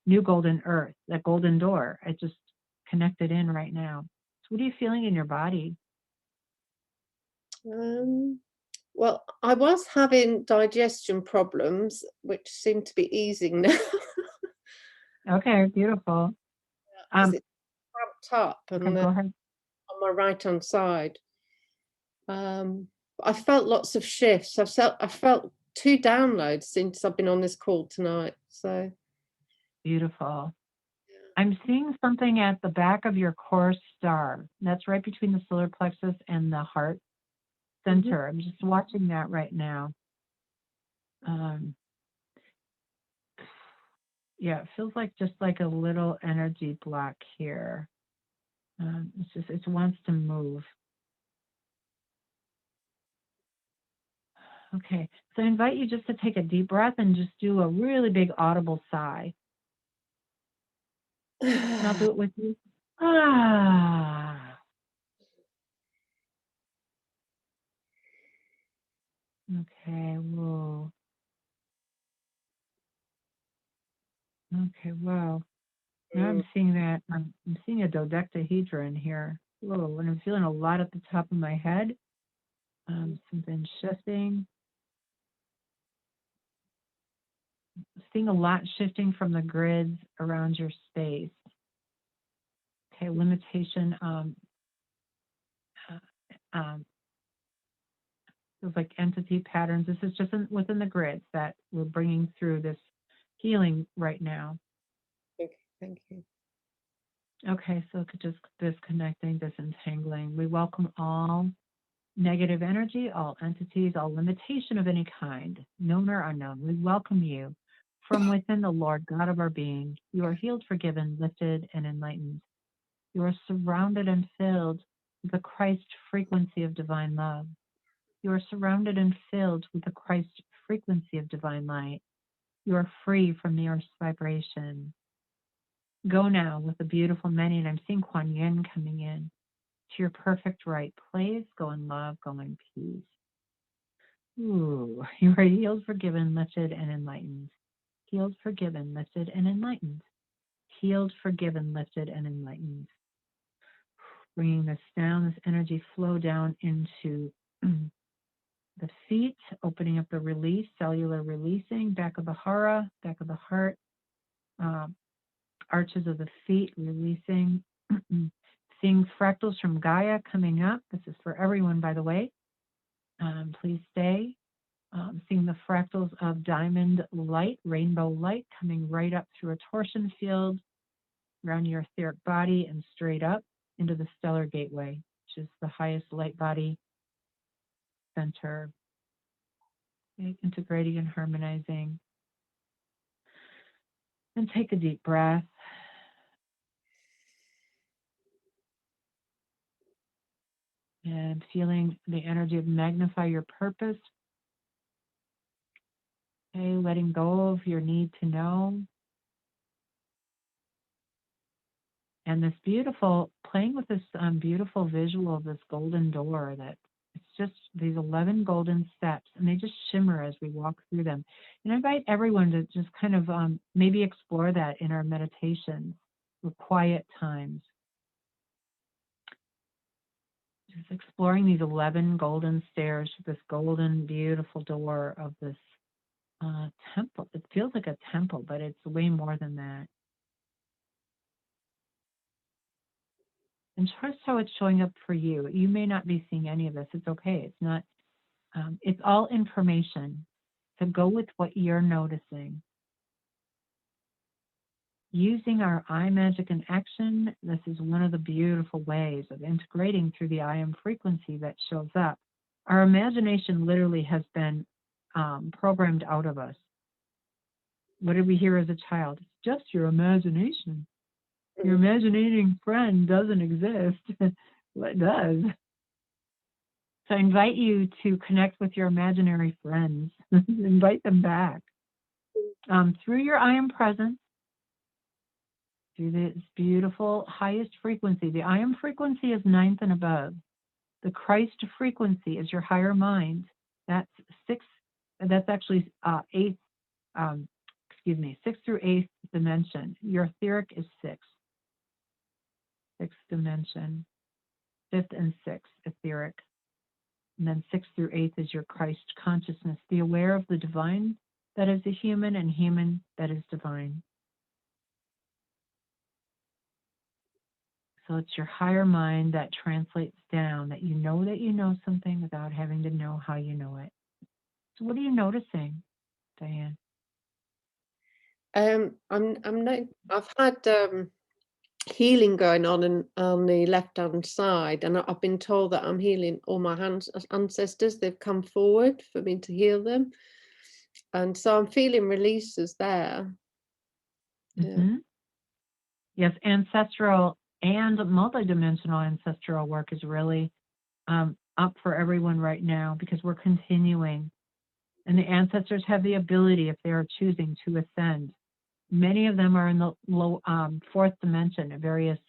Speaker 2: new golden earth, that golden door. It just connected in right now. So what are you feeling in your body?
Speaker 5: Well, I was having digestion problems, which seem to be easing now.
Speaker 2: Okay, beautiful.
Speaker 5: Because it's cramped up
Speaker 2: Okay,
Speaker 5: and
Speaker 2: go ahead.
Speaker 5: on my right hand side. I felt lots of shifts. I felt 2 downloads since I've been on this call tonight. So
Speaker 2: Beautiful. I'm seeing something at the back of your core star. That's right between the solar plexus and the heart center. I'm just watching that right now. Yeah, it feels like just like a little energy block here. It wants to move. Okay, so I invite you just to take a deep breath and just do a really big audible sigh. And I'll do it with you. Ah. Okay, whoa. Okay, wow. Now I'm seeing that, I'm seeing a dodecahedron here. Whoa, and I'm feeling a lot at the top of my head. Something shifting. Seeing a lot shifting from the grids around your space. Okay, limitation. Feels like entity patterns. This is just within the grids that we're bringing through this healing right now.
Speaker 5: Okay, thank you.
Speaker 2: Okay, so just disconnecting, disentangling. We welcome all negative energy, all entities, all limitation of any kind, known or unknown. We welcome you from within the Lord God of our being. You are healed, forgiven, lifted, and enlightened. You are surrounded and filled with the Christ frequency of divine love. You are surrounded and filled with the Christ frequency of divine light. You are free from the earth's vibration. Go now with a beautiful many, and I'm seeing Kuan Yin coming in to your perfect right place. Go in love, go in peace. Ooh, you are healed, forgiven, lifted, and enlightened. Healed, forgiven, lifted, and enlightened. Healed, forgiven, lifted, and enlightened. Bringing this down, this energy flow down into the feet, opening up the release, cellular releasing, back of the hara, back of the heart, arches of the feet releasing. Seeing fractals from Gaia coming up. This is for everyone, by the way. Please stay. Seeing the fractals of diamond light, rainbow light, coming right up through a torsion field around your etheric body and straight up into the stellar gateway, which is the highest light body center. Okay, integrating and harmonizing. And take a deep breath. And feeling the energy of magnify your purpose. Okay, letting go of your need to know. And this beautiful, playing with this beautiful visual of this golden door that it's just these 11 golden steps, and they just shimmer as we walk through them. And I invite everyone to just kind of maybe explore that in our meditations or quiet times. Just exploring these 11 golden stairs, this golden, beautiful door of this temple. It feels like a temple, but it's way more than that. And trust how it's showing up for you. You may not be seeing any of this. It's okay. It's not, it's all information. So go with what you're noticing. Using our eye magic in action, this is one of the beautiful ways of integrating through the I am frequency that shows up. Our imagination literally has been programmed out of us. What did we hear as a child? It's just your imagination. Your imaginating friend doesn't exist. Well, it does. So I invite you to connect with your imaginary friends. Invite them back. Through your I am presence, through this beautiful highest frequency. The I am frequency is 9th and above. The Christ frequency is your higher mind. That's 6th, that's actually 8th, 6th through 8th dimension. Your etheric is 6th. 6th dimension, 5th and 6th etheric, and then 6th through 8th is your Christ consciousness, the aware of the divine that is the human and human that is divine. So it's your higher mind that translates down, that you know something without having to know how you know it. So what are you noticing, Diane?
Speaker 5: I've had healing going on the left hand side, and I've been told that I'm healing all my ancestors. They've come forward for me to heal them, and so I'm feeling releases there.
Speaker 2: Mm-hmm. Yes, ancestral and multidimensional ancestral work is really up for everyone right now, because we're continuing, and the ancestors have the ability, if they are choosing, to ascend. Many of them are in the low 4th dimension, at various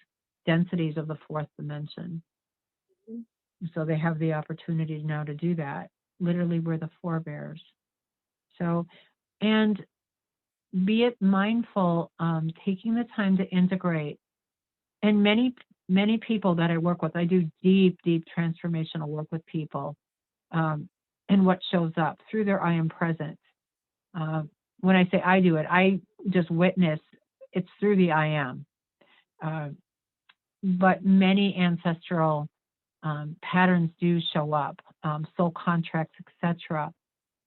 Speaker 2: densities of the 4th dimension. So they have the opportunity now to do that. Literally, we're the forebears. So, and be it mindful, taking the time to integrate. And many people that I work with, I do deep transformational work with people, and what shows up through their I am present. When I say I do it, I just witness it's through the I am. But many ancestral patterns do show up, soul contracts, etc.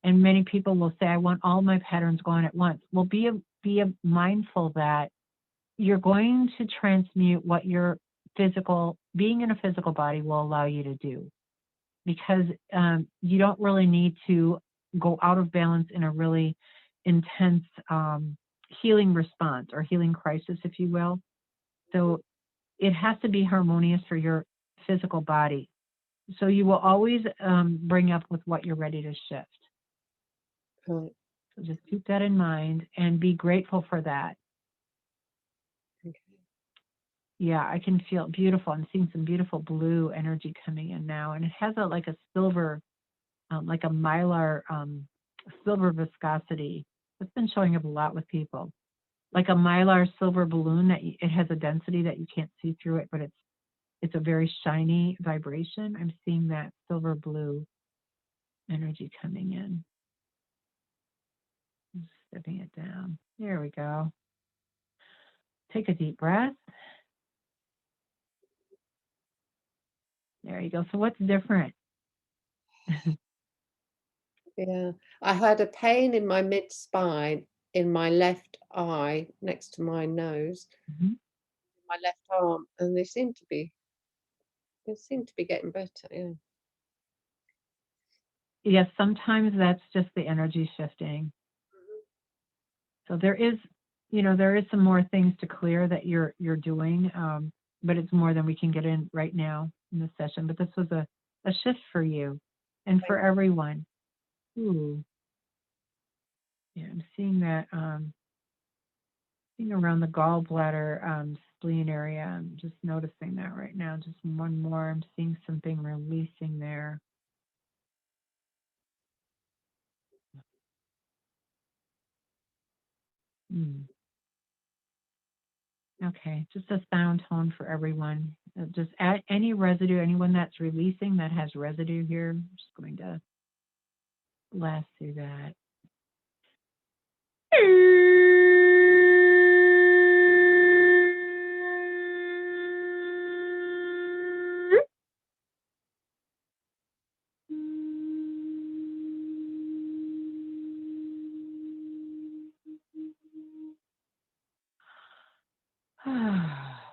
Speaker 2: And many people will say, I want all my patterns going at once. Well, be be mindful that you're going to transmute what your being in a physical body will allow you to do, because you don't really need to go out of balance in a really intense healing response or healing crisis, if you will. So it has to be harmonious for your physical body. So you will always bring up with what you're ready to shift.
Speaker 5: Right.
Speaker 2: So just keep that in mind and be grateful for that.
Speaker 5: Okay.
Speaker 2: Yeah, I can feel it beautiful. I'm seeing some beautiful blue energy coming in now, and it has like a silver, like a mylar silver viscosity. It's been showing up a lot with people. Like a mylar silver balloon that it has a density that you can't see through it, but it's a very shiny vibration. I'm seeing that silver blue energy coming in. I'm stepping it down. There we go. Take a deep breath. There you go. So what's different?
Speaker 5: Yeah, I had a pain in my mid-spine in my left eye next to my nose, my left arm, and they seem to be getting better. Yeah.
Speaker 2: Yes, sometimes that's just the energy shifting. So there is some more things to clear that you're doing, but it's more than we can get in right now in this session. But this was a shift for you and for everyone. Ooh. Yeah, I'm seeing that seeing around the gallbladder spleen area. I'm just noticing that right now. Just one more. I'm seeing something releasing there. Okay, just a sound tone for everyone. Just add any residue, anyone that's releasing that has residue here, I'm just going to blast through that.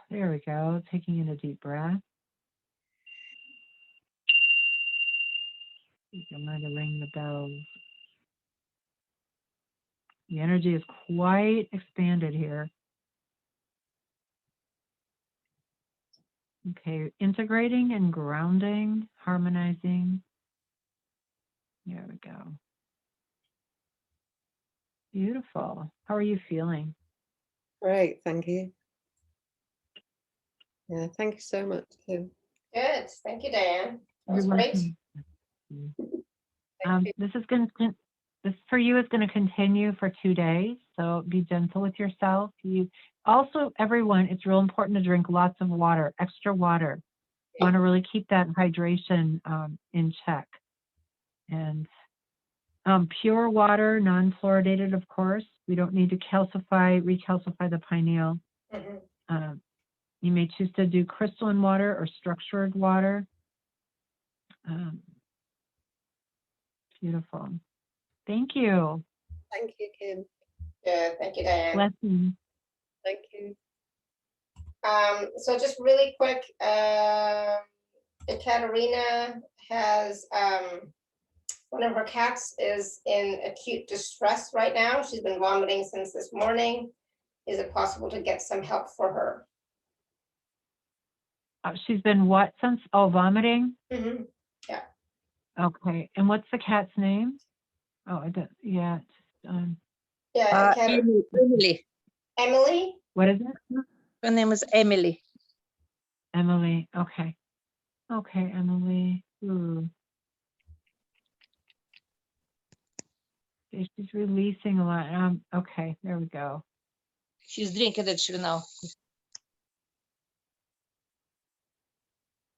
Speaker 2: There we go. Taking in a deep breath. I'm going to ring the bells. The energy is quite expanded here. Okay, integrating and grounding, harmonizing. There we go. Beautiful. How are you feeling?
Speaker 5: Great, thank you. Yeah, thank you so much, Kim.
Speaker 1: Good. Thank you, Diane. That was
Speaker 2: You're
Speaker 1: great.
Speaker 2: welcome. This for you is going to continue for 2 days, so be gentle with yourself. You also, everyone, it's real important to drink lots of water, extra water. You want to really keep that hydration in check. And pure water, non-fluoridated, of course. We don't need to recalcify the pineal. You may choose to do crystalline water or structured water. Beautiful. Thank you.
Speaker 5: Thank you, Kim.
Speaker 1: Good. Thank you, Diane.
Speaker 2: Blessings.
Speaker 5: Thank you.
Speaker 1: So just really quick, Ekaterina has one of her cats is in acute distress right now. She's been vomiting since this morning. Is it possible to get some help for her?
Speaker 2: She's been what since? Oh, vomiting?
Speaker 1: Yeah.
Speaker 2: Okay. And what's the cat's name? Oh, I don't, yeah.
Speaker 1: Yeah.
Speaker 6: Emily.
Speaker 1: Emily?
Speaker 2: What is it?
Speaker 6: Her name is Emily.
Speaker 2: Emily. Okay. Okay, Emily. Ooh. Okay, she's releasing a lot. Okay, there we go.
Speaker 6: She's drinking actually now.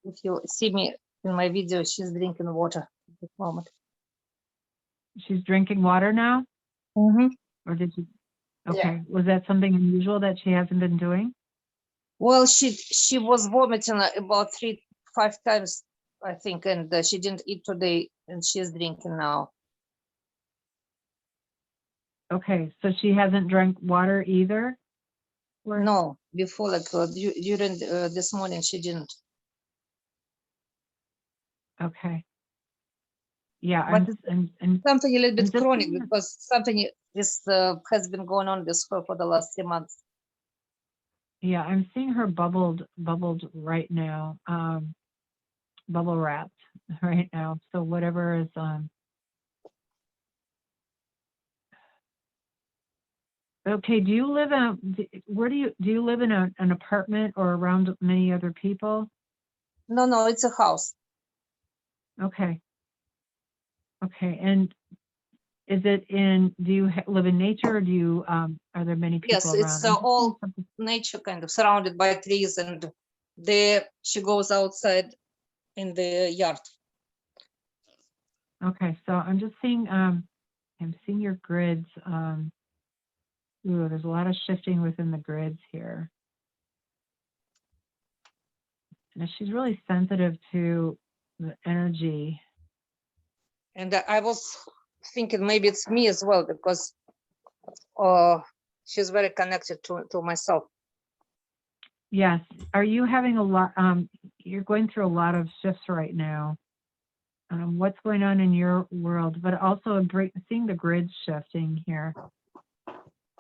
Speaker 6: If you see me in my video, she's drinking water at this moment.
Speaker 2: She's drinking water now? Or did you? Okay.
Speaker 1: Yeah.
Speaker 2: Was that something unusual that she hasn't been doing?
Speaker 6: Well, she was vomiting about 3-5 times, I think, and she didn't eat today, and she's drinking now.
Speaker 2: Okay, so she hasn't drank water either? Or-
Speaker 6: No, before like during this morning she didn't.
Speaker 2: Okay. Yeah,
Speaker 6: But
Speaker 2: and
Speaker 6: something a little bit
Speaker 2: I'm just
Speaker 6: chronic
Speaker 2: seeing-
Speaker 6: because something is has been going on with her for the last 3 months.
Speaker 2: yeah, I'm seeing her bubbled right now, bubble wrapped right now. So whatever is, okay, do you live where do you live in an apartment or around many other people?
Speaker 6: No, it's a house.
Speaker 2: Okay. Okay, and is it in, do you live in nature or do you, are there many people
Speaker 6: Yes,
Speaker 2: around?
Speaker 6: it's
Speaker 2: I'm just seeing
Speaker 6: all
Speaker 2: something-
Speaker 6: nature kind of surrounded by trees, and there she goes outside in the yard.
Speaker 2: Okay, so I'm just seeing, I'm seeing your grids. Ooh, there's a lot of shifting within the grids here. And she's really sensitive to the energy.
Speaker 6: And I was thinking maybe it's me as well, because she's very connected to myself.
Speaker 2: Yes. Are you having a lot, you're going through a lot of shifts right now. What's going on in your world, but also seeing the grids shifting here.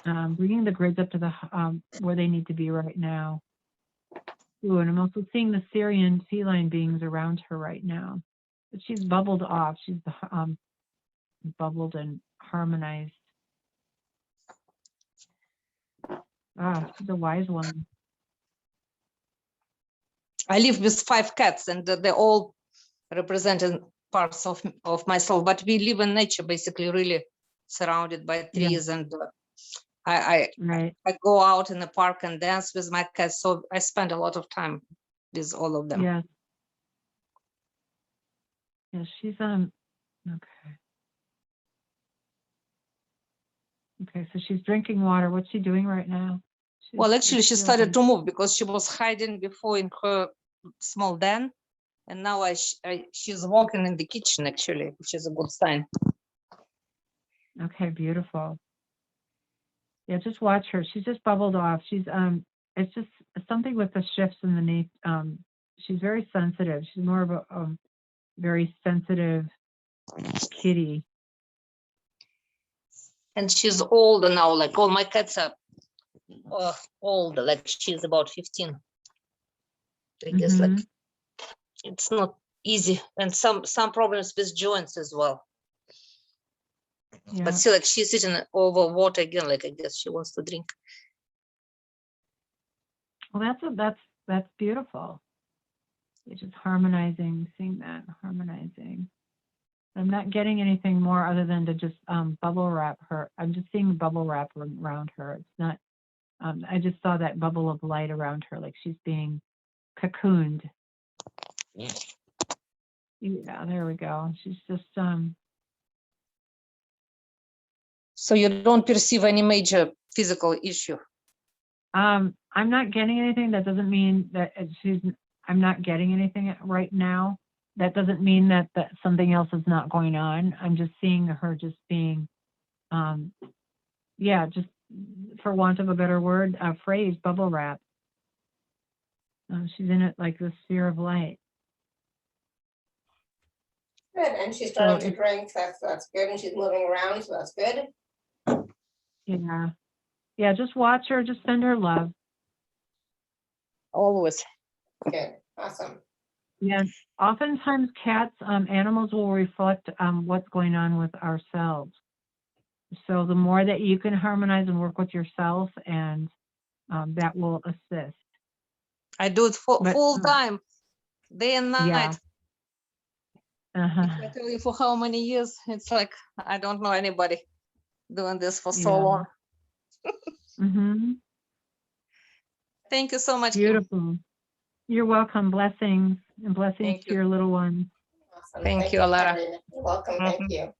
Speaker 2: Bringing the grids up to the where they need to be right now. Ooh, and I'm also seeing the Syrian feline beings around her right now. But she's bubbled off. She's bubbled and harmonized. Ah, she's a wise one.
Speaker 6: I live with 5 cats, and they're all representing parts of myself. But we live in nature, basically, really surrounded by trees. Yeah. And
Speaker 2: right.
Speaker 6: I go out in the park and dance with my cats. So I spend a lot of time with all of them.
Speaker 2: Yes. Yeah, she's okay. Okay, so she's drinking water. What's she doing right now?
Speaker 6: Well, actually, she started to move because she was hiding before in her small den. And now she's walking in the kitchen, actually, which is a good sign.
Speaker 2: Okay, beautiful. Yeah, just watch her. She's just bubbled off. She's it's just something with the shifts in the she's very sensitive. She's more of a very sensitive kitty.
Speaker 6: And she's older now. Like all my cats are older. Like she's about 15. I guess like it's not easy, and some problems with joints as well. Yeah. But still, like she's sitting over water again. Like I guess she wants to drink.
Speaker 2: Well, that's beautiful. You're just harmonizing, seeing that harmonizing. I'm not getting anything more other than to just bubble wrap her. I'm just seeing bubble wrap around her. It's not. I just saw that bubble of light around her, like she's being cocooned. Yeah, there we go. She's just
Speaker 6: So you don't perceive any major physical issue?
Speaker 2: I'm not getting anything. That doesn't mean that I'm not getting anything right now. That doesn't mean that something else is not going on. I'm just seeing her just being, yeah, just for want of a better word, phrase, bubble wrap. She's in it like the sphere of light.
Speaker 1: Good, and she's starting to drink. That's good, and she's moving around, so that's good.
Speaker 2: Yeah, yeah. Just watch her. Just send her love.
Speaker 6: Always.
Speaker 1: Good, awesome.
Speaker 2: Yes. Oftentimes, cats, animals will reflect what's going on with ourselves. So the more that you can harmonize and work with yourself, and that will assist.
Speaker 6: I do it full time, day and night.
Speaker 2: Yeah.
Speaker 6: I tell you for how many years, it's like I don't know anybody doing this for so long. Thank you so much.
Speaker 2: Beautiful. Kim. You're welcome. Blessings and blessings
Speaker 6: Thank
Speaker 2: to your little one.
Speaker 1: Awesome.
Speaker 6: Thank you, Alara.
Speaker 1: You're welcome. Thank you.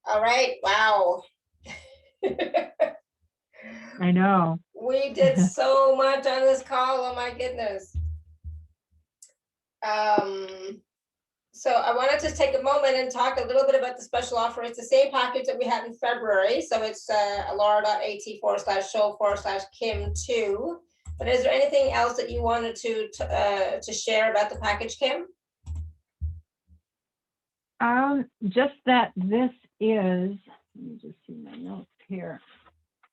Speaker 1: All right. Wow.
Speaker 2: I know.
Speaker 1: We did so much on this call. Oh my goodness. So I wanted to take a moment and talk a little bit about the special offer. It's the same package that we had in February. So it's alara.at/show/Kim2. But is there anything else that you wanted to share about the package, Kim?
Speaker 2: Just that this is, let me just see my notes here.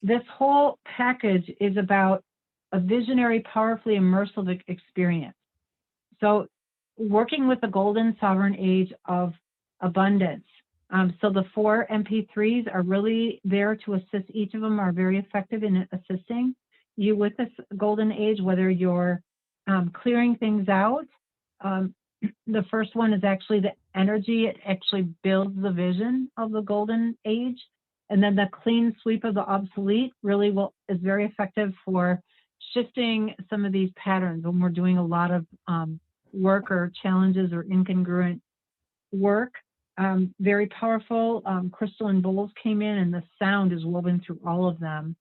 Speaker 2: This whole package is about a visionary, powerfully immersive experience. So working with the golden sovereign age of abundance. So the 4 MP3s are really there to assist. Each of them are very effective in assisting you with this golden age, whether you're clearing things out. The first one is actually the energy. It actually builds the vision of the golden age. And then the clean sweep of the obsolete really is very effective for shifting some of these patterns when we're doing a lot of work or challenges or incongruent work. Very powerful. Crystalline bowls came in, and the sound is woven through all of them.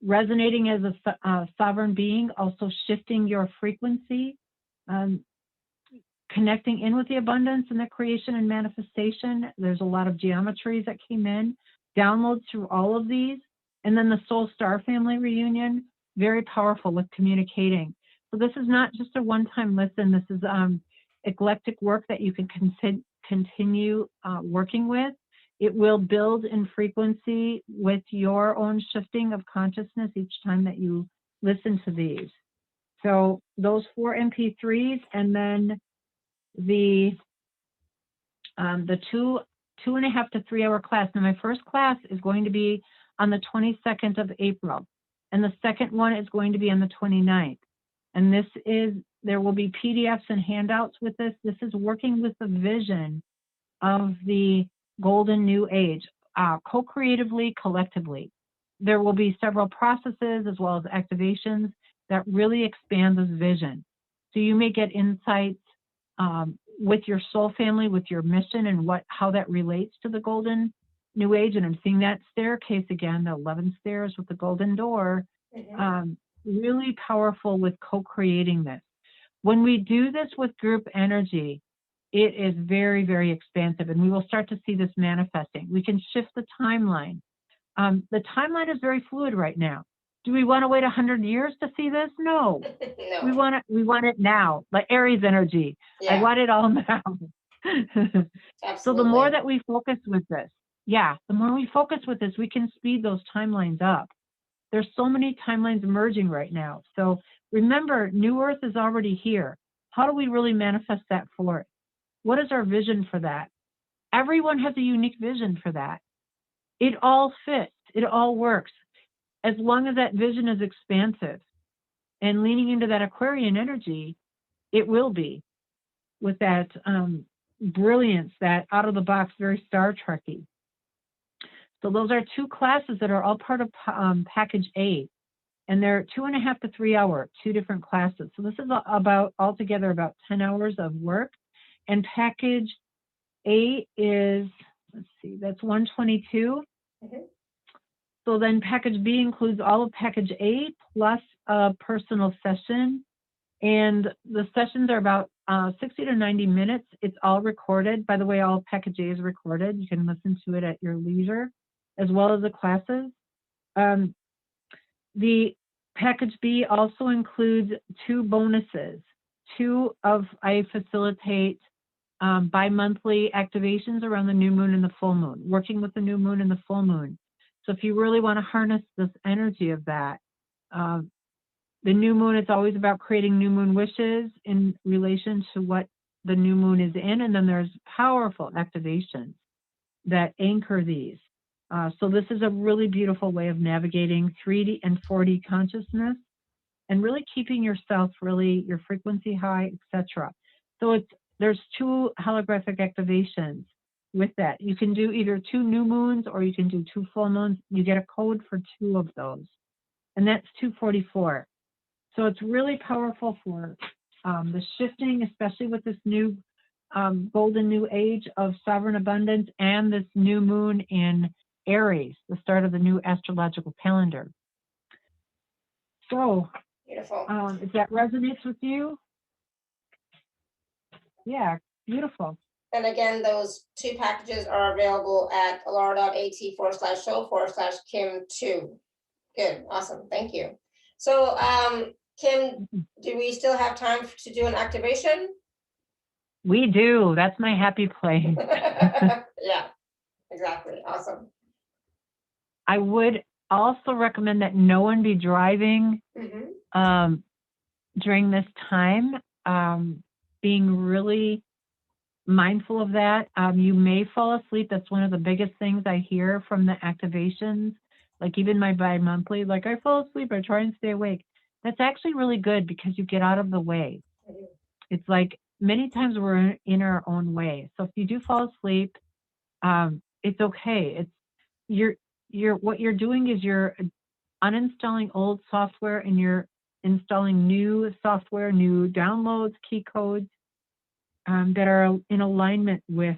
Speaker 2: Resonating as a sovereign being, also shifting your frequency, connecting in with the abundance and the creation and manifestation. There's a lot of geometries that came in, downloads through all of these. And then the Soul Star Family reunion, very powerful with communicating. So this is not just a one-time listen. This is eclectic work that you can continue working with. It will build in frequency with your own shifting of consciousness each time that you listen to these. So those 4 MP3s, and then the 2.5 to 3 hour class. Now my first class is going to be on the 22nd of April, and the second one is going to be on the 29th. And there will be PDFs and handouts with this. This is working with the vision of the golden new age, co-creatively, collectively. There will be several processes as well as activations that really expand this vision. So you may get insights with your soul family, with your mission, and how that relates to the golden new age. And I'm seeing that staircase again, the 11 stairs with the golden door. Really powerful with co-creating this. When we do this with group energy, it is very, very expansive, and we will start to see this manifesting. We can shift the timeline. The timeline is very fluid right now. Do we want to wait 100 years to see this? No.
Speaker 1: No.
Speaker 2: We want it now, like Aries energy.
Speaker 1: Yeah.
Speaker 2: I want it all now. So the more that we focus with this, the more we focus with this, we can speed those timelines up. There's so many timelines emerging right now. So remember, New Earth is already here. How do we really manifest that forth? What is our vision for that? Everyone has a unique vision for that. It all fits. It all works. As long as that vision is expansive and leaning into that Aquarian energy, it will be with that brilliance, that out of the box, very Star Trek-y. So those are 2 classes that are all part of package A, and they're 2.5 to 3 hour, 2 different classes. So this is altogether about 10 hours of work. And package A is, let's see, that's 122. So then package B includes all of package A plus a personal session. And the sessions are about 60 to 90 minutes. It's all recorded. By the way, all package A is recorded. You can listen to it at your leisure, as well as the classes. The package B also includes 2 bonuses. I facilitate bi-monthly activations around the new moon and the full moon, working with the new moon and the full moon. So if you really want to harness this energy of that, the new moon, it's always about creating new moon wishes in relation to what the new moon is in. And then there's powerful activations that anchor these. So this is a really beautiful way of navigating 3D and 4D consciousness and really keeping yourself your frequency high, etc. So there's 2 holographic activations with that. You can do either 2 new moons or you can do 2 full moons. You get a code for 2 of those, and that's 244. So it's really powerful for the shifting, especially with this new golden new age of sovereign abundance and this new moon in Aries, the start of the new astrological calendar. So
Speaker 1: beautiful.
Speaker 2: If that resonates with you, Yeah, beautiful.
Speaker 1: And again, those 2 packages are available at alara.at/show/Kim2. Good, awesome, thank you. So, Kim, do we still have time to do an activation?
Speaker 2: We do. That's my happy place.
Speaker 1: Yeah, exactly, awesome.
Speaker 2: I would also recommend that no one be driving during this time, being really mindful of that. You may fall asleep. That's one of the biggest things I hear from the activations. Like even my bi-monthly, like I fall asleep, I try and stay awake. That's actually really good because you get out of the way. It's like many times we're in our own way. So if you do fall asleep, it's okay. It's what you're doing is you're uninstalling old software and you're installing new software, new downloads, key codes that are in alignment with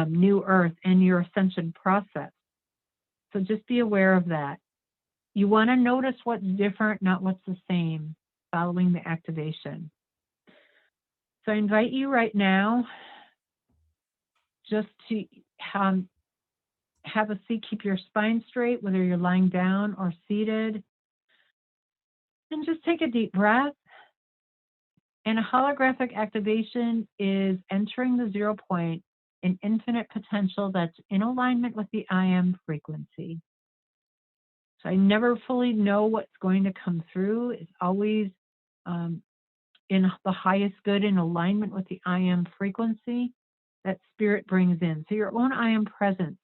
Speaker 2: New Earth and your ascension process. So just be aware of that. You want to notice what's different, not what's the same, following the activation. So I invite you right now just to have a seat, keep your spine straight, whether you're lying down or seated. And just take a deep breath. And a holographic activation is entering the 0 point in infinite potential that's in alignment with the I am frequency. So I never fully know what's going to come through. It's always in the highest good, in alignment with the I am frequency that spirit brings in. So your own I am presence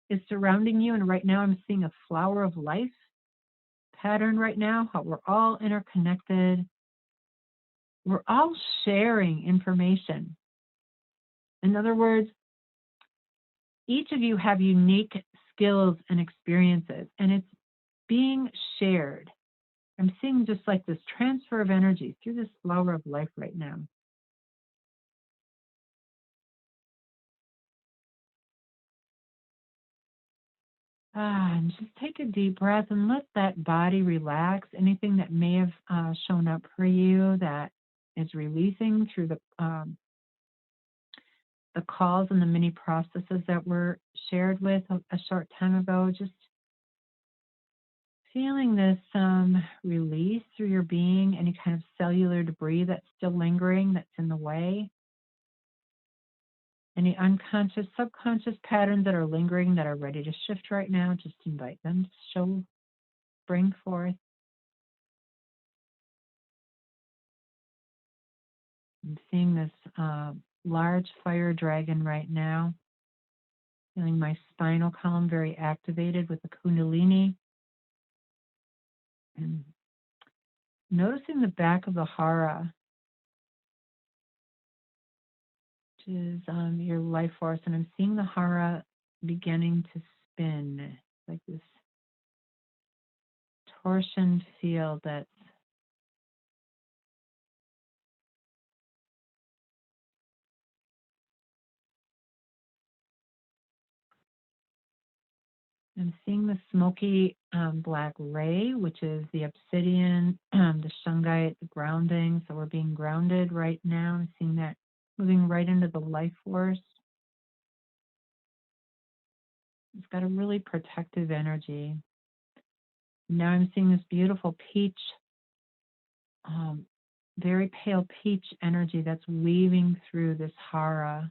Speaker 2: is surrounding you. And right now I'm seeing a flower of life pattern right now, how we're all interconnected. We're all sharing information. In other words, each of you have unique skills and experiences, and it's being shared. I'm seeing just like this transfer of energy through this flower of life right now. And just take a deep breath and let that body relax. Anything that may have shown up for you that is releasing through the calls and the mini processes that were shared with a short time ago. Just feeling this release through your being, any kind of cellular debris that's still lingering, that's in the way. Any unconscious, subconscious patterns that are lingering, that are ready to shift right now, just invite them to bring forth. I'm seeing this large fire dragon right now. Feeling my spinal column very activated with the Kundalini. And noticing the back of the hara, which is your life force. And I'm seeing the hara beginning to spin, like this torsion field that's I'm seeing the smoky black ray, which is the obsidian, the shungite, the grounding. So we're being grounded right now. I'm seeing that moving right into the life force. It's got a really protective energy. Now I'm seeing this beautiful peach, very pale peach energy that's weaving through this hara.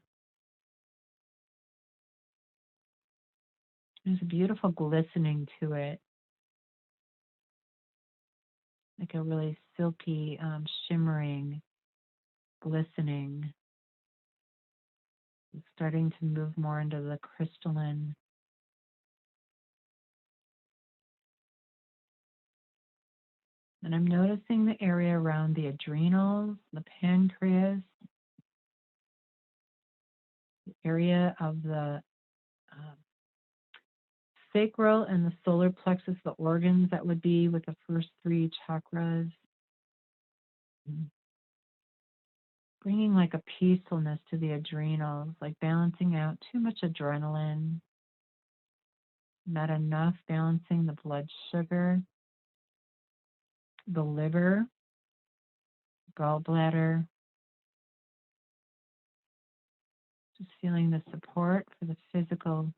Speaker 2: There's a beautiful glistening to it, like a really silky, shimmering, glistening. It's starting to move more into the crystalline. And I'm noticing the area around the adrenals, the pancreas, the area of the sacral and the solar plexus, the organs that would be with the first 3 chakras. Bringing like a peacefulness to the adrenals, like balancing out too much adrenaline, not enough, balancing the blood sugar, the liver, gallbladder, Just feeling the support for the physical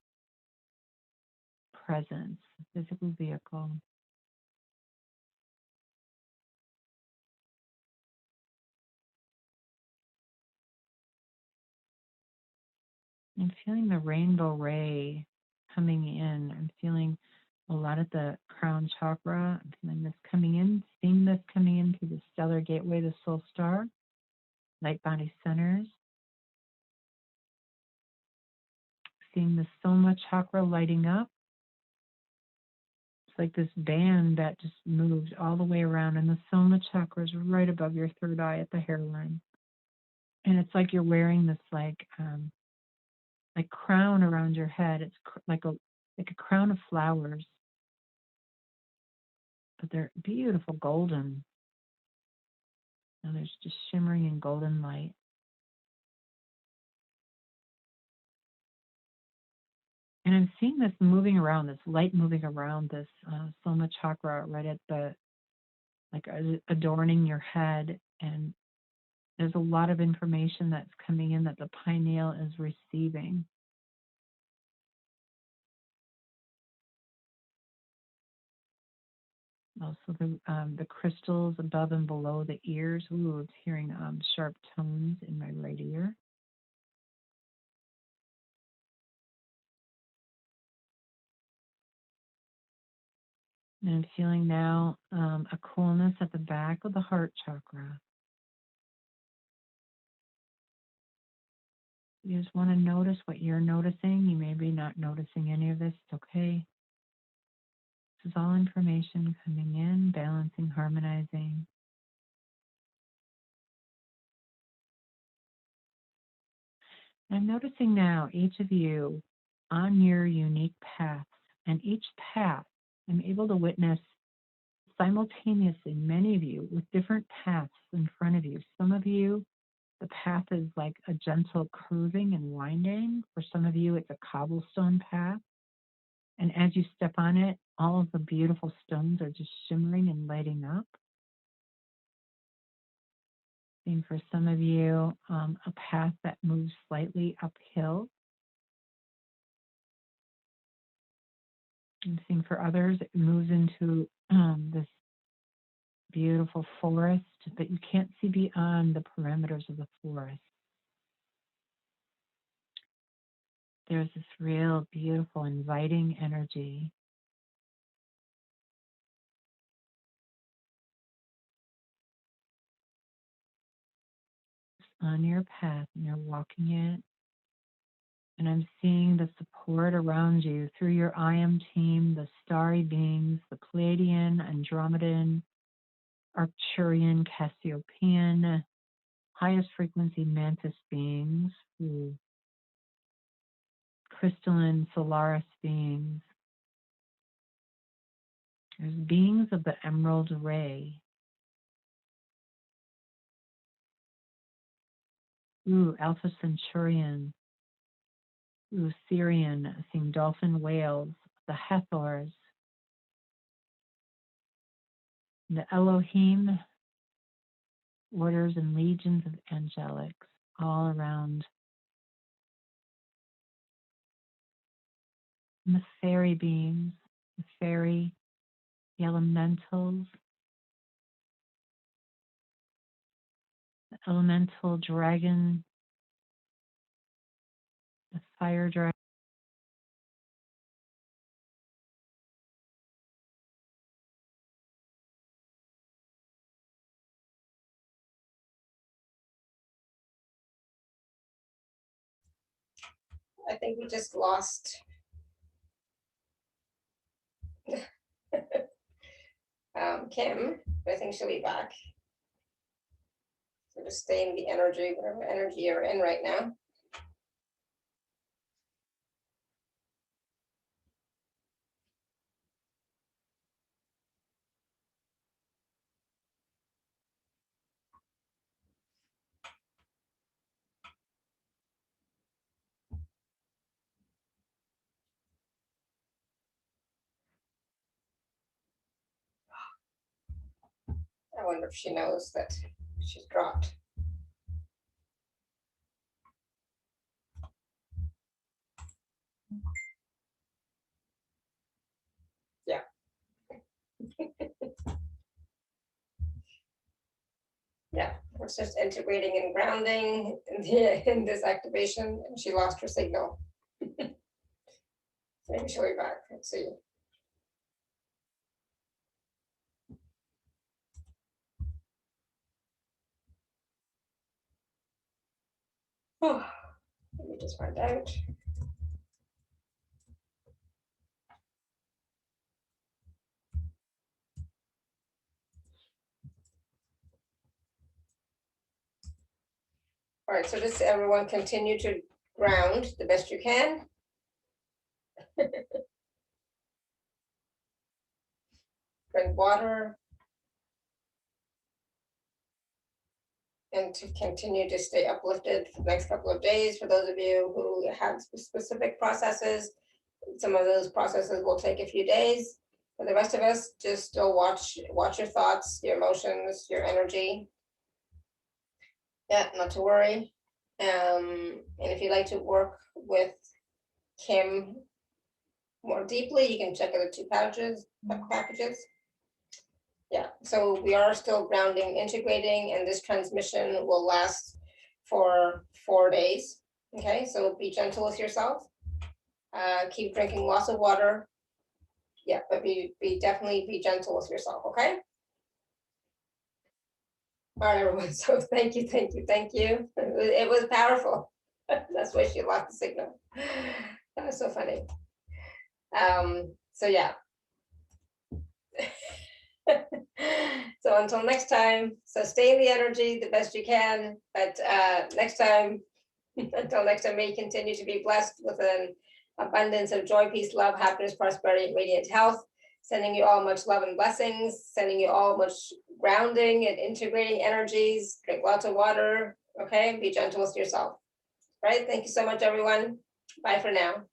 Speaker 2: presence, the physical vehicle. I'm feeling the rainbow ray coming in. I'm feeling a lot at the crown chakra. I'm feeling this coming in, seeing this coming in through the stellar gateway, the soul star, light body centers. Seeing the soma chakra lighting up. It's like this band that just moves all the way around, and the soma chakra is right above your third eye at the hairline. And it's like you're wearing this like crown around your head. It's like a crown of flowers, but they're beautiful golden. And there's just shimmering and golden light. And I'm seeing this moving around, this light moving around this soma chakra right at the, like adorning your head. And there's a lot of information that's coming in that the pineal is receiving. Also the crystals above and below the ears. Ooh, it's hearing sharp tones in my right ear. And I'm feeling now a coolness at the back of the heart chakra. You just want to notice what you're noticing. You may be not noticing any of this. It's okay. This is all information coming in, balancing, harmonizing. I'm noticing now each of you on your unique paths, and each path I'm able to witness simultaneously, many of you with different paths in front of you. Some of you, the path is like a gentle curving and winding. For some of you, it's a cobblestone path. And as you step on it, all of the beautiful stones are just shimmering and lighting up. And for some of you, a path that moves slightly uphill. And seeing for others, it moves into this beautiful forest, but you can't see beyond the perimeters of the forest. There's this real beautiful, inviting energy. On your path, and you're walking it. And I'm seeing the support around you through your I Am team, the starry beings, the Pleiadian, Andromedan, Arcturian, Cassiopean, highest frequency mantis beings, crystalline Solaris beings. There's beings of the emerald ray. Alpha Centurion. Sirian, seeing dolphin whales, the Hathors, the Elohim, orders and legions of angelics all around. And the fairy beings, the elementals, the elemental dragon, the fire dragon.
Speaker 1: I think we just lost Kim, but I think she'll be back. So just stay in the energy, whatever energy you're in right now. I wonder if she knows that she's dropped. It's just integrating and grounding in this activation, and she lost her signal. Maybe she'll be back. Let's see. Oh, let me just find out. All right, so just everyone continue to ground the best you can. Drink water. And to continue to stay uplifted for the next couple of days. For those of you who have specific processes, some of those processes will take a few days. For the rest of us, just still watch your thoughts, your emotions, your energy. Yeah, not to worry. And if you'd like to work with Kim more deeply, you can check out the 2 packages. Yeah, so we are still grounding, integrating, and this transmission will last for 4 days. Okay, so be gentle with yourself. Keep drinking lots of water. Yeah, but definitely be gentle with yourself, okay? All right, everyone, so thank you. It was powerful. That's why she lost the signal. That was so funny. So yeah. So until next time, so stay in the energy the best you can, but next time, until next time, may you continue to be blessed with an abundance of joy, peace, love, happiness, prosperity, and radiant health. Sending you all much love and blessings, sending you all much grounding and integrating energies. Drink lots of water, okay? Be gentle with yourself. All right, thank you so much, everyone. Bye for now.